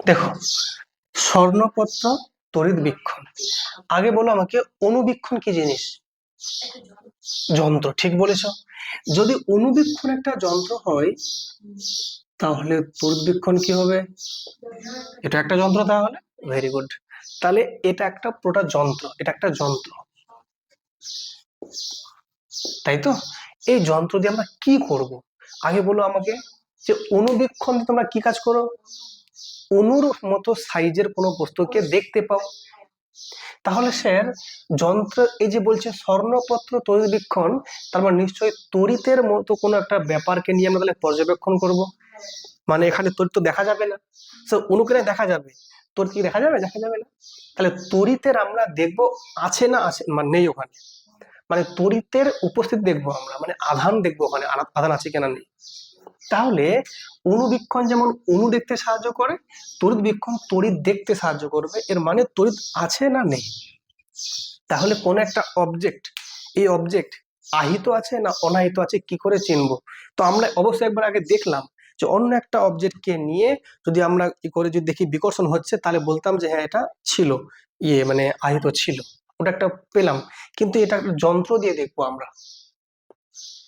দেখো, স্বর্ণপত্র তড়িৎ বীক্ষণ। আগে বলো আমাকে, অণুবীক্ষণ কি জিনিস? যন্ত্র। ঠিক বলেছ। যদি অণুবীক্ষণ একটা যন্ত্র হয়, তাহলে তড়িৎ বীক্ষণ কি হবে? এটা একটা যন্ত্র তাহলে। Very good. তাহলে এটা একটা পুরোটা যন্ত্র, এটা একটা যন্ত্র, তাই তো? এই যন্ত্র দিয়ে আমরা কি করব? আগে বলো আমাকে, যে অণুবীক্ষণ দিয়ে তোমরা কি কাজ করো? অণুর মতো সাইজের কোনো বস্তুকে দেখতে পাও। তাহলে স্যার, যন্ত্র এই যে বলছে স্বর্ণপত্র তড়িৎ বীক্ষণ, তার মানে নিশ্চয়ই তড়িতের মতো কোনো একটা ব্যাপারকে নিয়ে আমরা তাহলে পর্যবেক্ষণ করব। মানে এখানে তড়িৎ তো দেখা যাবে না, তো অণুকে দেখা যাবে, তড়িৎ কি দেখা যাবে? দেখা যাবে না। তাহলে তড়িতের আমরা দেখব আছে না আছে, মানে নেই ওখানে, মানে তড়িতের উপস্থিতি দেখবো আমরা, মানে আধান দেখবো ওখানে, আধান আছে কিনা নেই। তাহলে অণুবীক্ষণ যেমন অণু দেখতে সাহায্য করে, তড়িৎ বীক্ষণ তড়িৎ দেখতে সাহায্য করবে। এর মানে তড়িৎ আছে না নেই। তাহলে কোন একটা অবজেক্ট, এই অবজেক্ট আহিত আছে না অনাহিত আছে কি করে চিনবো? তো আমরা অবশ্যই একবার আগে দেখলাম যে অন্য একটা অবজেক্টকে নিয়ে যদি আমরা কি করে যদি দেখি বিকর্ষণ হচ্ছে, তাহলে বলতাম যে হ্যাঁ এটা ছিল মানে আহিত ছিল, ওটা একটা পেলাম। কিন্তু এটা একটা যন্ত্র দিয়ে দেখবো আমরা,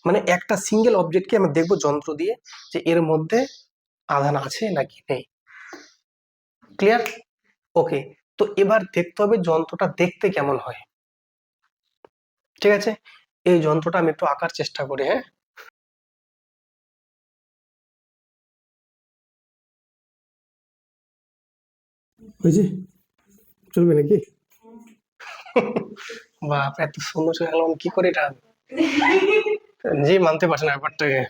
মানে একটা সিঙ্গেল অবজেক্টকে আমরা দেখবো যন্ত্র দিয়ে যে এর মধ্যে আধান আছে নাকি নেই। ক্লিয়ার? ওকে। তো এবার দেখতে হবে যন্ত্রটা দেখতে কেমন হয়। ঠিক আছে? এই যন্ত্রটা আমি একটু আঁকার চেষ্টা করি। হ্যাঁ, বুঝছি, চলবে নাকি? বাপ, এত সুন্দর হয়ে গেল, কি করে এটা? জি, মানতে পারছে না ব্যাপারটাকে।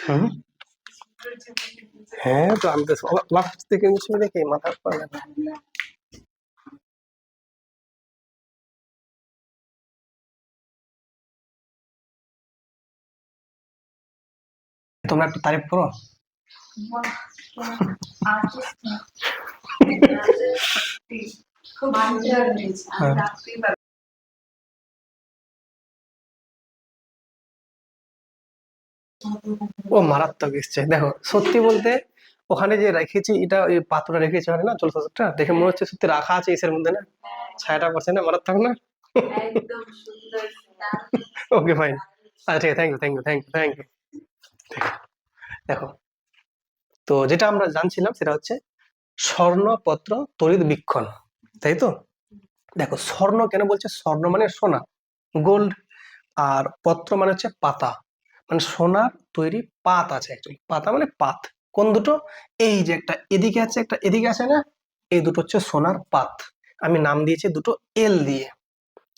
হুম, হ্যাঁ, তো আমি তো লাস্ট থেকে দেখি মাথার পর ব্যথা। তোমরা একটু তারিফ করো। হ্যাঁ। ও মারাত্মক এসছে, দেখো সত্যি বলতে ওখানে যে রেখেছি, এটা ওই পাত্রটা রেখেছি ওখানে না, জলছাত্রটা দেখে মনে হচ্ছে সত্যি রাখা আছে এসের মধ্যে না, ছায়াটা পড়ছে না, মারাত্মক না? ওকে ফাইন, আচ্ছা ঠিক আছে, thank you, thank you, thank you, thank you. দেখো, তো যেটা আমরা জানছিলাম সেটা হচ্ছে স্বর্ণপত্র তড়িৎ বীক্ষণ, তাই তো? দেখো, স্বর্ণ কেন বলছে? স্বর্ণ মানে সোনা, গোল্ড। আর পত্র মানে হচ্ছে পাতা, মানে সোনার তৈরি পাত আছে, অ্যাকচুয়ালি পাতা মানে পাত। কোন দুটো? এই যে একটা এদিকে আছে, একটা এদিকে আছে না, এই দুটো হচ্ছে সোনার পাত। আমি নাম দিয়েছি দুটো এল দিয়ে,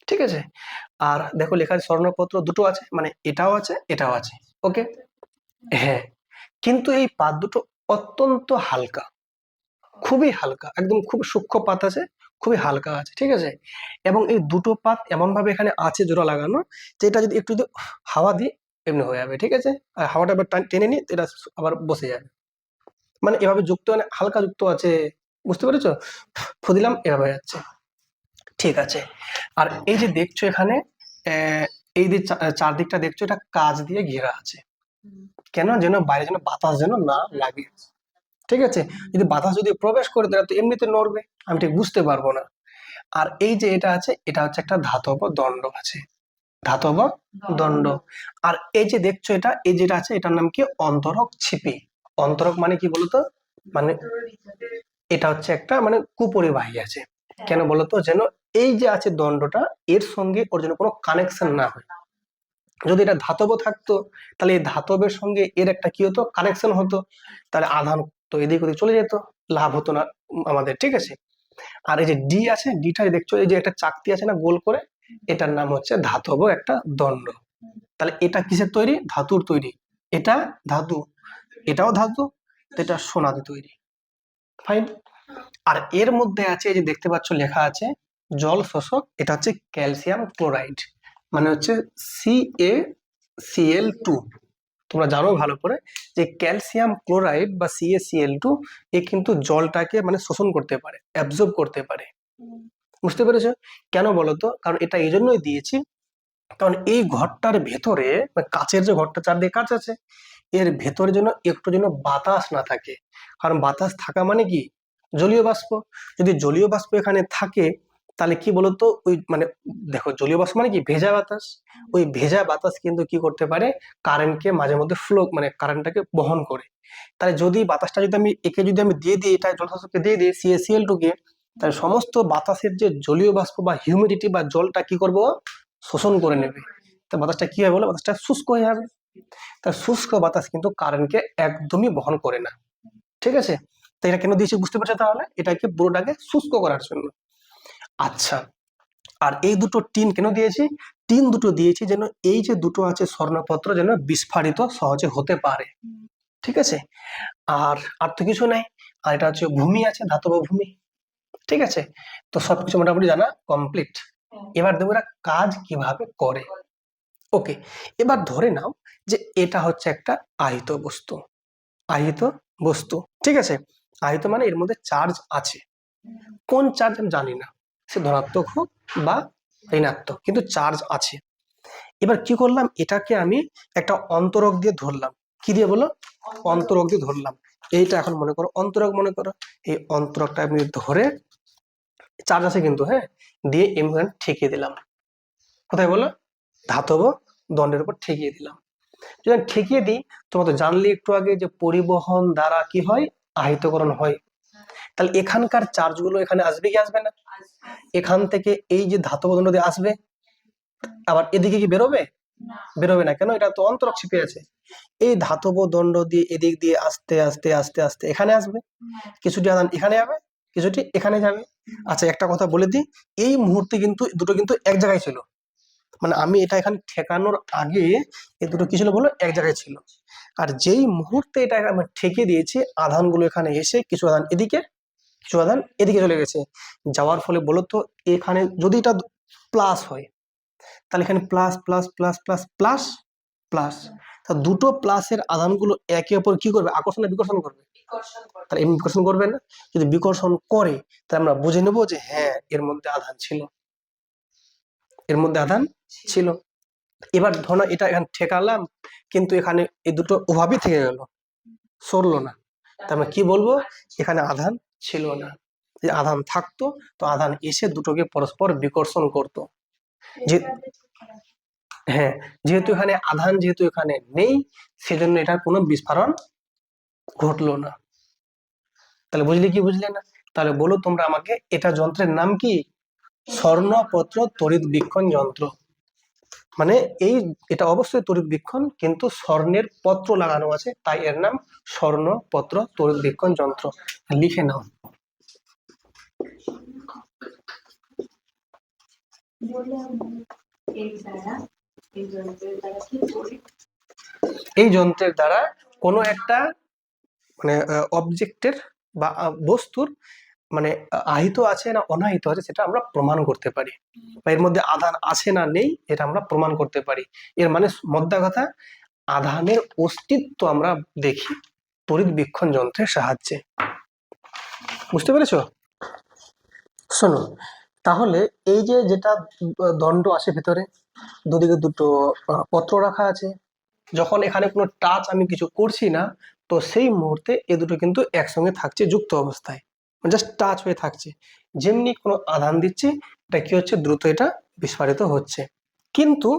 ঠিক আছে? আর দেখো লেখা আছে স্বর্ণপত্র দুটো আছে, মানে এটাও আছে এটাও আছে। ওকে, হ্যাঁ। কিন্তু এই পাত দুটো অত্যন্ত হালকা, খুবই হালকা, একদম খুব সূক্ষ্ম পাত আছে, খুবই হালকা আছে, ঠিক আছে? এবং এই দুটো পাত এমন ভাবে এখানে আছে জোড়া লাগানো, যে এটা যদি একটু যদি হাওয়া দিই এমনি হয়ে যাবে, ঠিক আছে? আর হাওয়াটা এবার টেনে নিয়ে এটা আবার বসে যাবে, মানে এভাবে যুক্ত, মানে হালকা যুক্ত আছে, বুঝতে পেরেছো? দিলাম এভাবে হয়ে যাচ্ছে, ঠিক আছে? আর এই যে দেখছো এখানে, এই যে চারদিকটা দেখছো, এটা কাঁচ দিয়ে ঘেরা আছে। কেন? যেন বাইরে যেন বাতাস যেন না লাগে, ঠিক আছে? যদি বাতাস যদি প্রবেশ করে তাহলে তো এমনিতে নড়বে, আমি ঠিক বুঝতে পারবো না। আর এই যে এটা আছে, এটা হচ্ছে একটা ধাতব দণ্ড আছে, ধাতব দণ্ড। আর এই যে দেখছো এটা, এই যেটা আছে এটার নাম কি? অন্তরক ছিপি। অন্তরক মানে কি বলতো? মানে এটা হচ্ছে একটা মানে কুপরিবাহী আছে। কেন বলতো? যেন এই যে আছে দণ্ডটা, এর সঙ্গে ওর যেন কোনো কানেকশন না হয়। যদি এটা ধাতব থাকতো, তাহলে এই ধাতবের সঙ্গে এর একটা কি হতো? কানেকশন হতো, তাহলে আধান তো এদিক ওদিক চলে যেত, লাভ হতো না আমাদের, ঠিক আছে? আর এই যে ডি আছে, ডিটা দেখছো এই যে একটা চাকতি আছে না গোল করে, এটার নাম হচ্ছে ধাতব একটা দণ্ড। তাহলে এটা কিসের তৈরি? ধাতুর তৈরি। এটা ধাতু, এটাও ধাতু, তো এটা সোনা দিয়ে তৈরি। ফাইন। আর এর মধ্যে আছে, এই যে দেখতে পাচ্ছ লেখা আছে জল শোষক, এটা হচ্ছে ক্যালসিয়াম ক্লোরাইড, মানে হচ্ছে CaCl2। তোমরা জানো ভালো করে যে ক্যালসিয়াম ক্লোরাইড বা CaCl2, এ কিন্তু জলটাকে মানে শোষণ করতে পারে, অ্যাবজর্ব করতে পারে। বুঝতে পেরেছো? কেন বলতো? কারণ এটা এই জন্যই দিয়েছি, কারণ এই ঘরটার ভেতরে, মানে কাচের যে ঘরটা চারদিকে কাচ আছে, এর ভেতরে যেন একটু যেন বাতাস না থাকে। কারণ বাতাস থাকা মানে কি? জলীয় বাষ্প। যদি জলীয় বাষ্প এখানে থাকে, তাহলে কি বলতো, ওই মানে দেখো জলীয় বাষ্প মানে কি? ভেজা বাতাস। ওই ভেজা বাতাস কিন্তু কি করতে পারে? কারেন্টকে মাঝে মধ্যে ফ্লো, মানে কারেন্টটাকে বহন করে। তাহলে যদি বাতাসটা যদি আমি একে যদি আমি দিয়ে দিই, এটা জলশাসকে দিয়ে দিই CaCl2 কে, তাহলে সমস্ত বাতাসের যে জলীয় বাষ্প বা হিউমিডিটি বা জলটা কি করবো? শোষণ করে নেবে। তা বাতাসটা কি হয় বলো? বাতাসটা শুষ্ক হয়ে যাবে। তা শুষ্ক বাতাস কিন্তু কারেন্টকে একদমই বহন করে না, ঠিক আছে? তো এটা কেন দিয়েছি বুঝতে পারছো? তাহলে এটাকে পুরোটাকে শুষ্ক করার জন্য। আচ্ছা, আর এই দুটো টিন কেন দিয়েছি? টিন দুটো দিয়েছি যেন এই যে দুটো আছে স্বর্ণপত্র যেন বিস্ফারিত সহজে হতে পারে, ঠিক আছে? আর আর তো কিছু নাই। আর এটা হচ্ছে ভূমি আছে, ধাতব ভূমি, ঠিক আছে? তো সবকিছু মোটামুটি জানা কমপ্লিট। এবার দেখো এরা কাজ কিভাবে করে। ওকে, এবার ধরে নাও যে এটা হচ্ছে একটা আহিত বস্তু, আহিত বস্তু, ঠিক আছে? আহিত মানে এর মধ্যে চার্জ আছে। কোন চার্জ আমি জানি না, সে ধনাত্মক হোক বা ঋণাত্মক, কিন্তু চার্জ আছে। এবার কি করলাম? এটাকে আমি একটা অন্তরক দিয়ে ধরলাম। কি দিয়ে বলো? অন্তরক দিয়ে ধরলাম। এইটা এখন মনে করো অন্তরক, মনে করো এই অন্তরকটা আমি ধরে, চার্জ আছে কিন্তু, হ্যাঁ, দিয়ে এমনি ঠেকিয়ে দিলাম। কোথায় বলো? ধাতব দণ্ডের উপর ঠেকিয়ে দিলাম। যদি আমি ঠেকিয়ে দিই, তোমরা তো জানলে একটু আগে যে পরিবহন দ্বারা কি হয়? আহিতকরণ হয়। তাহলে এখানকার চার্জ গুলো এখানে আসবে কি আসবে না? এখান থেকে এই যে ধাতব দণ্ড দিয়ে আসবে, আবার এদিকে কি বেরোবে? বেরোবে না। কেন? এটা তো অন্তরক ছিপে আছে। এই ধাতব দণ্ড দিয়ে এদিক দিয়ে আস্তে আস্তে আস্তে আস্তে এখানে আসবে, কিছুটি আধান এখানে যাবে, কিছুটি এখানে যাবে। আচ্ছা, একটা কথা বলে দিই, এই মুহূর্তে কিন্তু দুটো কিন্তু এক জায়গায় ছিল, মানে আমি এটা এখানে ঠেকানোর আগে এই দুটো কি ছিল বলো, এক জায়গায় ছিল। আর যেই মুহূর্তে এটা আমি ঠেকে দিয়েছি, আধানগুলো এখানে এসে কিছু আধান এদিকে, কিছু আধান এদিকে চলে গেছে। যাওয়ার ফলে বলো তো, এখানে যদি এটা প্লাস হয়, তাহলে এখানে plus plus plus plus plus plus, তা দুটো প্লাসের আধানগুলো একে অপর কি করবে, আকর্ষণ না বিকর্ষণ করবে? তাহলে এমনি বিকর্ষণ করবে না? যদি বিকর্ষণ করে, তাহলে আমরা বুঝে নেবো যে হ্যাঁ, এর মধ্যে আধান ছিল, এর মধ্যে আধান ছিল। এবার ধরো এটা এখানে ঠেকালাম, কিন্তু এখানে এই দুটো ওভাবেই থেকে গেল, সরলো না। তার মানে কি বলবো, এখানে আধান ছিল না। যে আধান থাকতো, তো আধান এসে দুটোকে পরস্পর বিকর্ষণ করতো। যে হ্যাঁ, যেহেতু এখানে আধান যেহেতু এখানে নেই, সেজন্য এটার কোনো বিস্ফোরণ ঘটলো না। তাহলে বুঝলে কি বুঝলে না? তাহলে বলো তোমরা আমাকে, এটা যন্ত্রের নাম কি? স্বর্ণপত্র তড়িৎ বীক্ষণ যন্ত্র। মানে এটা অবশ্যই তড়িৎ বীক্ষণ, কিন্তু স্বর্ণের পত্র লাগানো আছে, তাই এর নাম স্বর্ণপত্র তড়িৎ বীক্ষণ যন্ত্র। লিখে নাও। এই যন্ত্রের দ্বারা কোনো একটা মানে অবজেক্টের বা বস্তুর মানে আহিত আছে না অনাহিত আছে, সেটা আমরা প্রমাণ করতে পারি, বা এর মধ্যে আধান আছে না নেই, এটা আমরা প্রমাণ করতে পারি। এর মানে মোদ্দা কথা, আধানের অস্তিত্ব আমরা দেখি তড়িৎ বীক্ষণ যন্ত্রের সাহায্যে। বুঝতে পেরেছো? শোনো, তাহলে এই যে যেটা দণ্ড আছে ভেতরে, দুদিকে দুটো পত্র রাখা আছে, যখন এখানে কোনো টাচ আমি কিছু করছি না, তো সেই মুহূর্তে এ দুটো কিন্তু একসঙ্গে থাকছে যুক্ত অবস্থায়, জাস্ট টাচ হয়ে থাকছে। যেমনি কোনো আধান দিচ্ছে, এটা কি হচ্ছে, দ্রুত এটা বিস্ফোরিত হচ্ছে। কিন্তু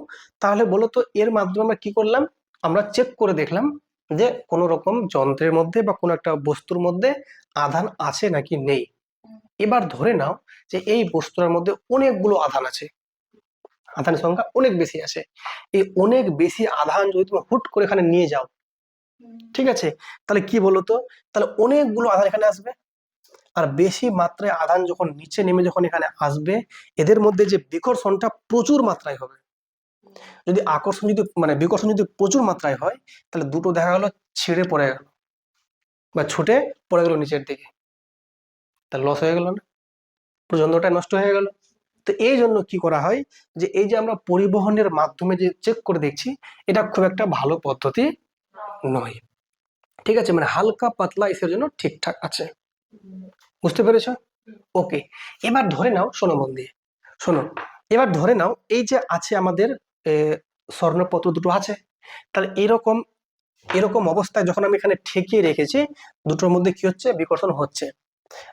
তাহলে বলো তো, এর মাধ্যমে আমরা কি করলাম, আমরা চেক করে দেখলাম যে কোনো রকম যন্ত্রের মধ্যে বা কোনো একটা বস্তুর মধ্যে আধান আছে নাকি নেই। এবার ধরে নাও যে এই বস্তুর মধ্যে অনেকগুলো আধান আছে, আধানের সংখ্যা অনেক বেশি আছে। এই অনেক বেশি আধান যদি তুমি হুট করে এখানে নিয়ে যাও, ঠিক আছে, তাহলে কি বলতো, তাহলে অনেকগুলো আধান এখানে আসবে। আর বেশি মাত্রায় আধান যখন নিচে নেমে যখন এখানে আসবে, এদের মধ্যে যে বিকর্ষণটা প্রচুর মাত্রায় হবে। যদি আকর্ষণ যদি মানে বিকর্ষণ যদি প্রচুর মাত্রায় হয়, তাহলে দুটো দেখা গেল ছিঁড়ে পড়ে গেল বা ছুটে পড়ে গেল নিচের দিকে, তাহলে লস হয়ে গেল না, পুরো যন্ত্রটা নষ্ট হয়ে গেল। তো এই জন্য কি করা হয়, যে এই যে আমরা পরিবহনের মাধ্যমে যে চেক করে দেখছি, এটা খুব একটা ভালো পদ্ধতি নয়। ঠিক আছে, মানে হালকা পাতলা এসের জন্য ঠিকঠাক আছে। বুঝতে পেরেছ? ওকে। এবার ধরে নাও, শোনো মন দিয়ে শোনো, এবার ধরে নাও এই যে আছে আমাদের স্বর্ণপত্র দুটো আছে, তাহলে এরকম এরকম অবস্থায় যখন আমি এখানে ঠেকিয়ে রেখেছি, দুটোর মধ্যে কি হচ্ছে, বিকর্ষণ হচ্ছে।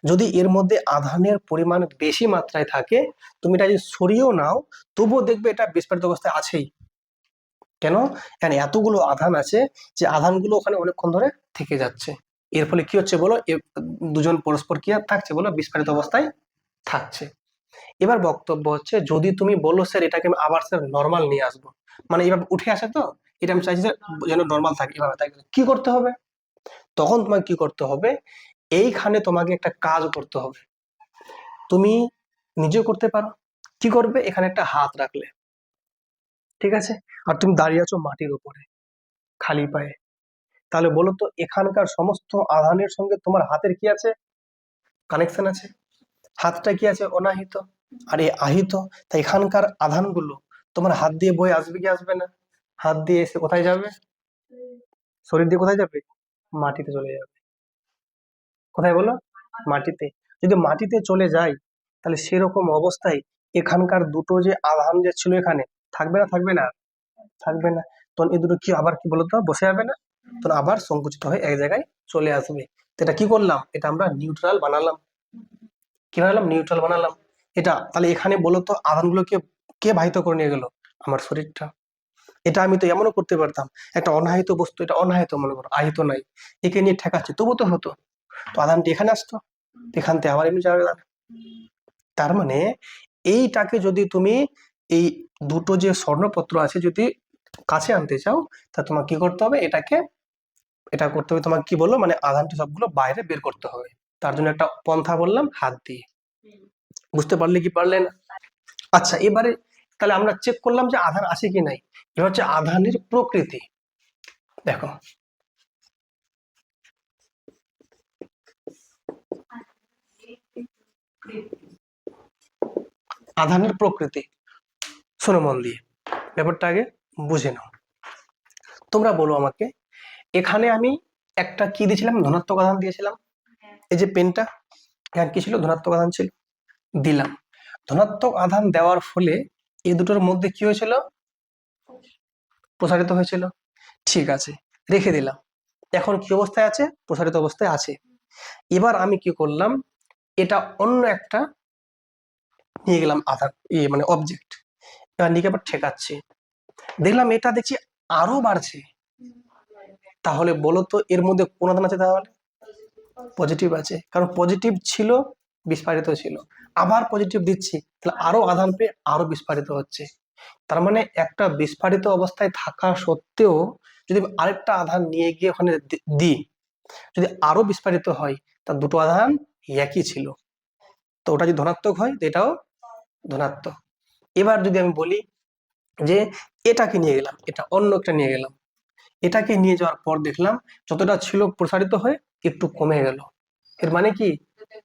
যদি এর মধ্যে আধানের পরিমাণ বেশি মাত্রায় থাকে, তুমি এটা যদি সরিয়েও নাও, তবুও দেখবে এটা বিস্ফোরিত অবস্থায় আছেই। কেন? এখানে এতগুলো আধান আছে যে আধানগুলো ওখানে অনেকক্ষণ ধরে থেকে যাচ্ছে। এর ফলে কি হচ্ছে বলো, দুজন পরস্পর কি থাকছে বলো, বিস্ফোরিত অবস্থায় থাকছে। এবার বক্তব্য হচ্ছে, যদি তুমি বলো স্যার এটাকে আমি আবার স্যার নর্মাল নিয়ে আসবো, মানে এভাবে উঠে আসে, তো এটা আমি চাইছি যে যেন নর্মাল থাকে, এভাবে থাকে, কি করতে হবে? তখন তোমাকে কি করতে হবে, এইখানে তোমাকে একটা কাজ করতে হবে। তুমি নিজেও করতে পারো। কি করবে, এখানে একটা হাত রাখলে, ঠিক আছে, আর তুমি দাঁড়িয়ে আছো মাটির উপরে খালি পায়ে। তাহলে বলো তো, এখানকার সমস্ত আধানের সঙ্গে তোমার হাতের কি আছে, কানেকশন আছে। হাতটা কি আছে, অনাহিত, আর এই আহিত। তাই এখানকার আধানগুলো তোমার হাত দিয়ে বয়ে আসবে কি আসবে না? হাত দিয়ে এসে কোথায় যাবে, শরীর দিয়ে কোথায় যাবে, মাটিতে চলে যাবে। কোথায় বলো, মাটিতে। যদি মাটিতে চলে যায়, তাহলে সেরকম অবস্থায় এখানকার দুটো যে আধান যে ছিল এখানে, থাকবে না থাকবে না, থাকবে না। তখন এই দুটো কি আবার কি বলতো, বসে যাবে না, তখন আবার সংকুচিত হয়ে এক জায়গায় চলে আসবে। তো এটা কি করলাম, এটা আমরা নিউট্রাল বানালাম। কি বানালাম, নিউট্রাল বানালাম। এটা তাহলে এখানে বলতো আধানগুলোকে কে বাহিত করে নিয়ে গেল, আমার শরীরটা। এটা আমি তো এমনও করতে পারতাম, একটা অনাহিত বস্তু, এটা অনাহিত মনে করো, আহিত নাই, একে নিয়ে ঠেকাচ্ছি, তবু তো হতো, তো আধানটি এখানে আসতো, এখান থেকে আবার এমনি যাবে। তার মানে এইটাকে যদি তুমি এই দুটো যে স্বর্ণপত্র আছে যদি কাছে আনতে চাও তা তোমাকে কি করতে হবে, এটা করতে হবে, তোমাকে কি বললো মানে আধানটি সবগুলো বাইরে বের করতে হবে। তার জন্য একটা পন্থা বললাম, হাত দিয়ে। বুঝতে পারলে কি পারলে না? আচ্ছা, এবারে তাহলে আমরা চেক করলাম যে আধান আছে কি নাই। এবার হচ্ছে আধানের প্রকৃতি। দেখো, আধানের প্রকৃতি শোনো মন দিয়ে, ব্যাপারটা আগে বুঝে নাও। তোমরা বলো আমাকে, এখানে আমি একটা কি দিয়েছিলাম, ধনাত্মক আধান দিয়েছিলাম। এই যে পেনটা, এখানে কি ছিল, ধনাত্মক আধান ছিল, দিলাম। ধনাত্মক আধান দেওয়ার ফলে এই দুটোর মধ্যে কি হয়েছিল, প্রসারিত হয়েছিল। ঠিক আছে, রেখে দিলাম। এখন কি অবস্থায় আছে, প্রসারিত অবস্থায় আছে। এবার আমি কি করলাম, এটা অন্য একটা নিয়ে গেলাম আধান, মানে অবজেক্ট। এবার নিয়ে আবার ঠেকাচ্ছি, দেখলাম এটা দেখছি আরো বাড়ছে। তাহলে বলো তো এর মধ্যে কোন আধান আছে, তাহলে পজিটিভ আছে, কারণ পজিটিভ ছিল, বিস্ফারিত ছিল। আবার পজিটিভ দিচ্ছি, তাহলে আরো আধান পেয়ে আরো বিস্ফারিত হচ্ছে। তার মানে একটা বিস্ফারিত অবস্থায় থাকা সত্ত্বেও যদি আরেকটা আধান নিয়ে গিয়ে ওখানে দিই, যদি আরো বিস্ফারিত হয়, তার দুটো আধান একই ছিল, তো ওটা যদি ধনাত্মক হয় তো এটাও ধনাত্মক। এবার যদি আমি বলি যে এটাকে নিয়ে গেলাম, এটা অন্য একটা নিয়ে গেলাম, এটাকে নিয়ে যাওয়ার পর দেখলাম যতটা ছিল প্রসারিত হয়ে একটু কমে গেল। এর মানে কি,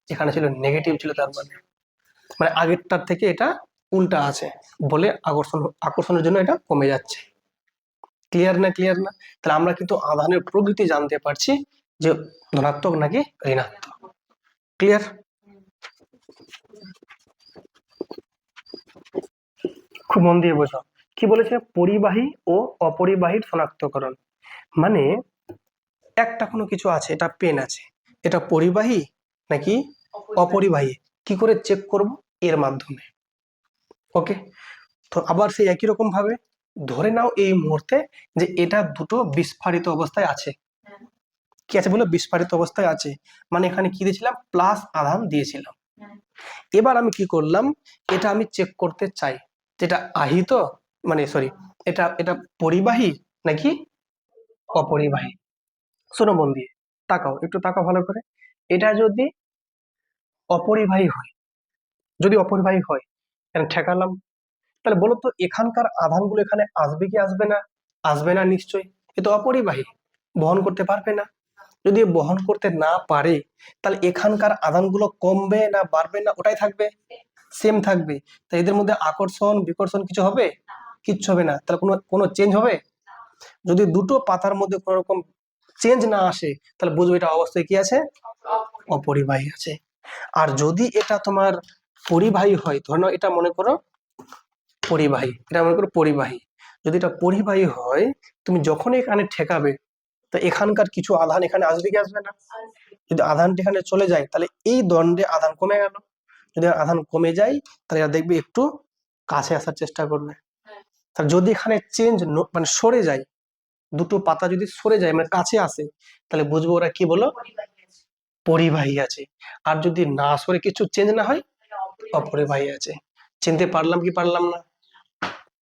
যেখানে ছিল নেগেটিভ ছিল, তার মানে মানে আগেরটার থেকে এটা উল্টা আছে বলে আকর্ষণের জন্য এটা কমে যাচ্ছে। ক্লিয়ার না? ক্লিয়ার না? তাহলে আমরা কিন্তু আধানের প্রকৃতি জানতে পারছি যে ধনাত্মক নাকি ঋণাত্মক। ক্লিয়ার? খুব মন দিয়ে বোঝো, কি বলেছে, পরিবাহী ও অপরিবাহীর শনাক্তকরণ। মানে একটা কোনো কিছু আছে, এটা পেন আছে, এটা পরিবাহী নাকি অপরিবাহী, কি করে চেক করব, এর মাধ্যমে। ওকে, তো আবার সেই একই রকম ভাবে ধরে নাও এই মুহূর্তে যে এটা দুটো বিস্ফারিত অবস্থায় আছে। কি আছে বলে, বিস্ফারিত অবস্থায় আছে, মানে এখানে কি দিয়েছিলাম, প্লাস আধান দিয়েছিলাম। এবার আমি কি করলাম, এটা আমি চেক করতে চাই যেটা আহিত, মানে সরি, এটা এটা পরিবাহী নাকি অপরিবাহী। শোনো মন দিয়ে, তাকাও, একটু তাকাও ভালো করে। এটা যদি অপরিবাহী হয়, যদি অপরিবাহী হয়, এখানে ঠেকালাম, তাহলে বলো তো এখানকার আধানগুলো এখানে আসবে কি আসবে না? আসবে না নিশ্চয়ই, এ তো অপরিবাহী, বহন করতে পারবে না। যদি বহন করতে না পারে, তাহলে এখানকার আধানগুলো কমবে না বাড়বে না, ওটাই থাকবে, সেম থাকবে। তাই এদের মধ্যে আকর্ষণ বিকর্ষণ কিছু হবে? কিচ্ছু হবে না। তাহলে কোনো কোনো চেঞ্জ হবে? যদি দুটো পাতার মধ্যে কোনো রকম চেঞ্জ না আসে, তাহলে বুঝবে এটা অবস্থায় কি আছে, অপরিবাহী আছে। আর যদি এটা তোমার পরিবাহী হয়, ধরে নাও এটা মনে করো পরিবাহী, এটা মনে করো পরিবাহী, যদি এটা পরিবাহী হয়, তুমি যখনই এখানে ঠেকাবে, তো এখানকার কিছু আধান এখানে আসবে কি আসবে না? যদি আধানটি এখানে চলে যায়, তাহলে এই দণ্ডে আধান কমে গেল। যদি আধান কমে যায়, তাহলে এরা দেখবে একটু কাছে আসার চেষ্টা করবে। তাহলে যদি এখানে চেঞ্জ মানে সরে যায়, দুটো পাতা যদি সরে যায় মানে কাছে আসে, তাহলে বুঝবো ওরা কি বলো, পরিবাহী আছে। আর যদি না সরে কিছু চেঞ্জ না হয়, অপরিবাহী আছে। চিনতে পারলাম কি পারলাম না?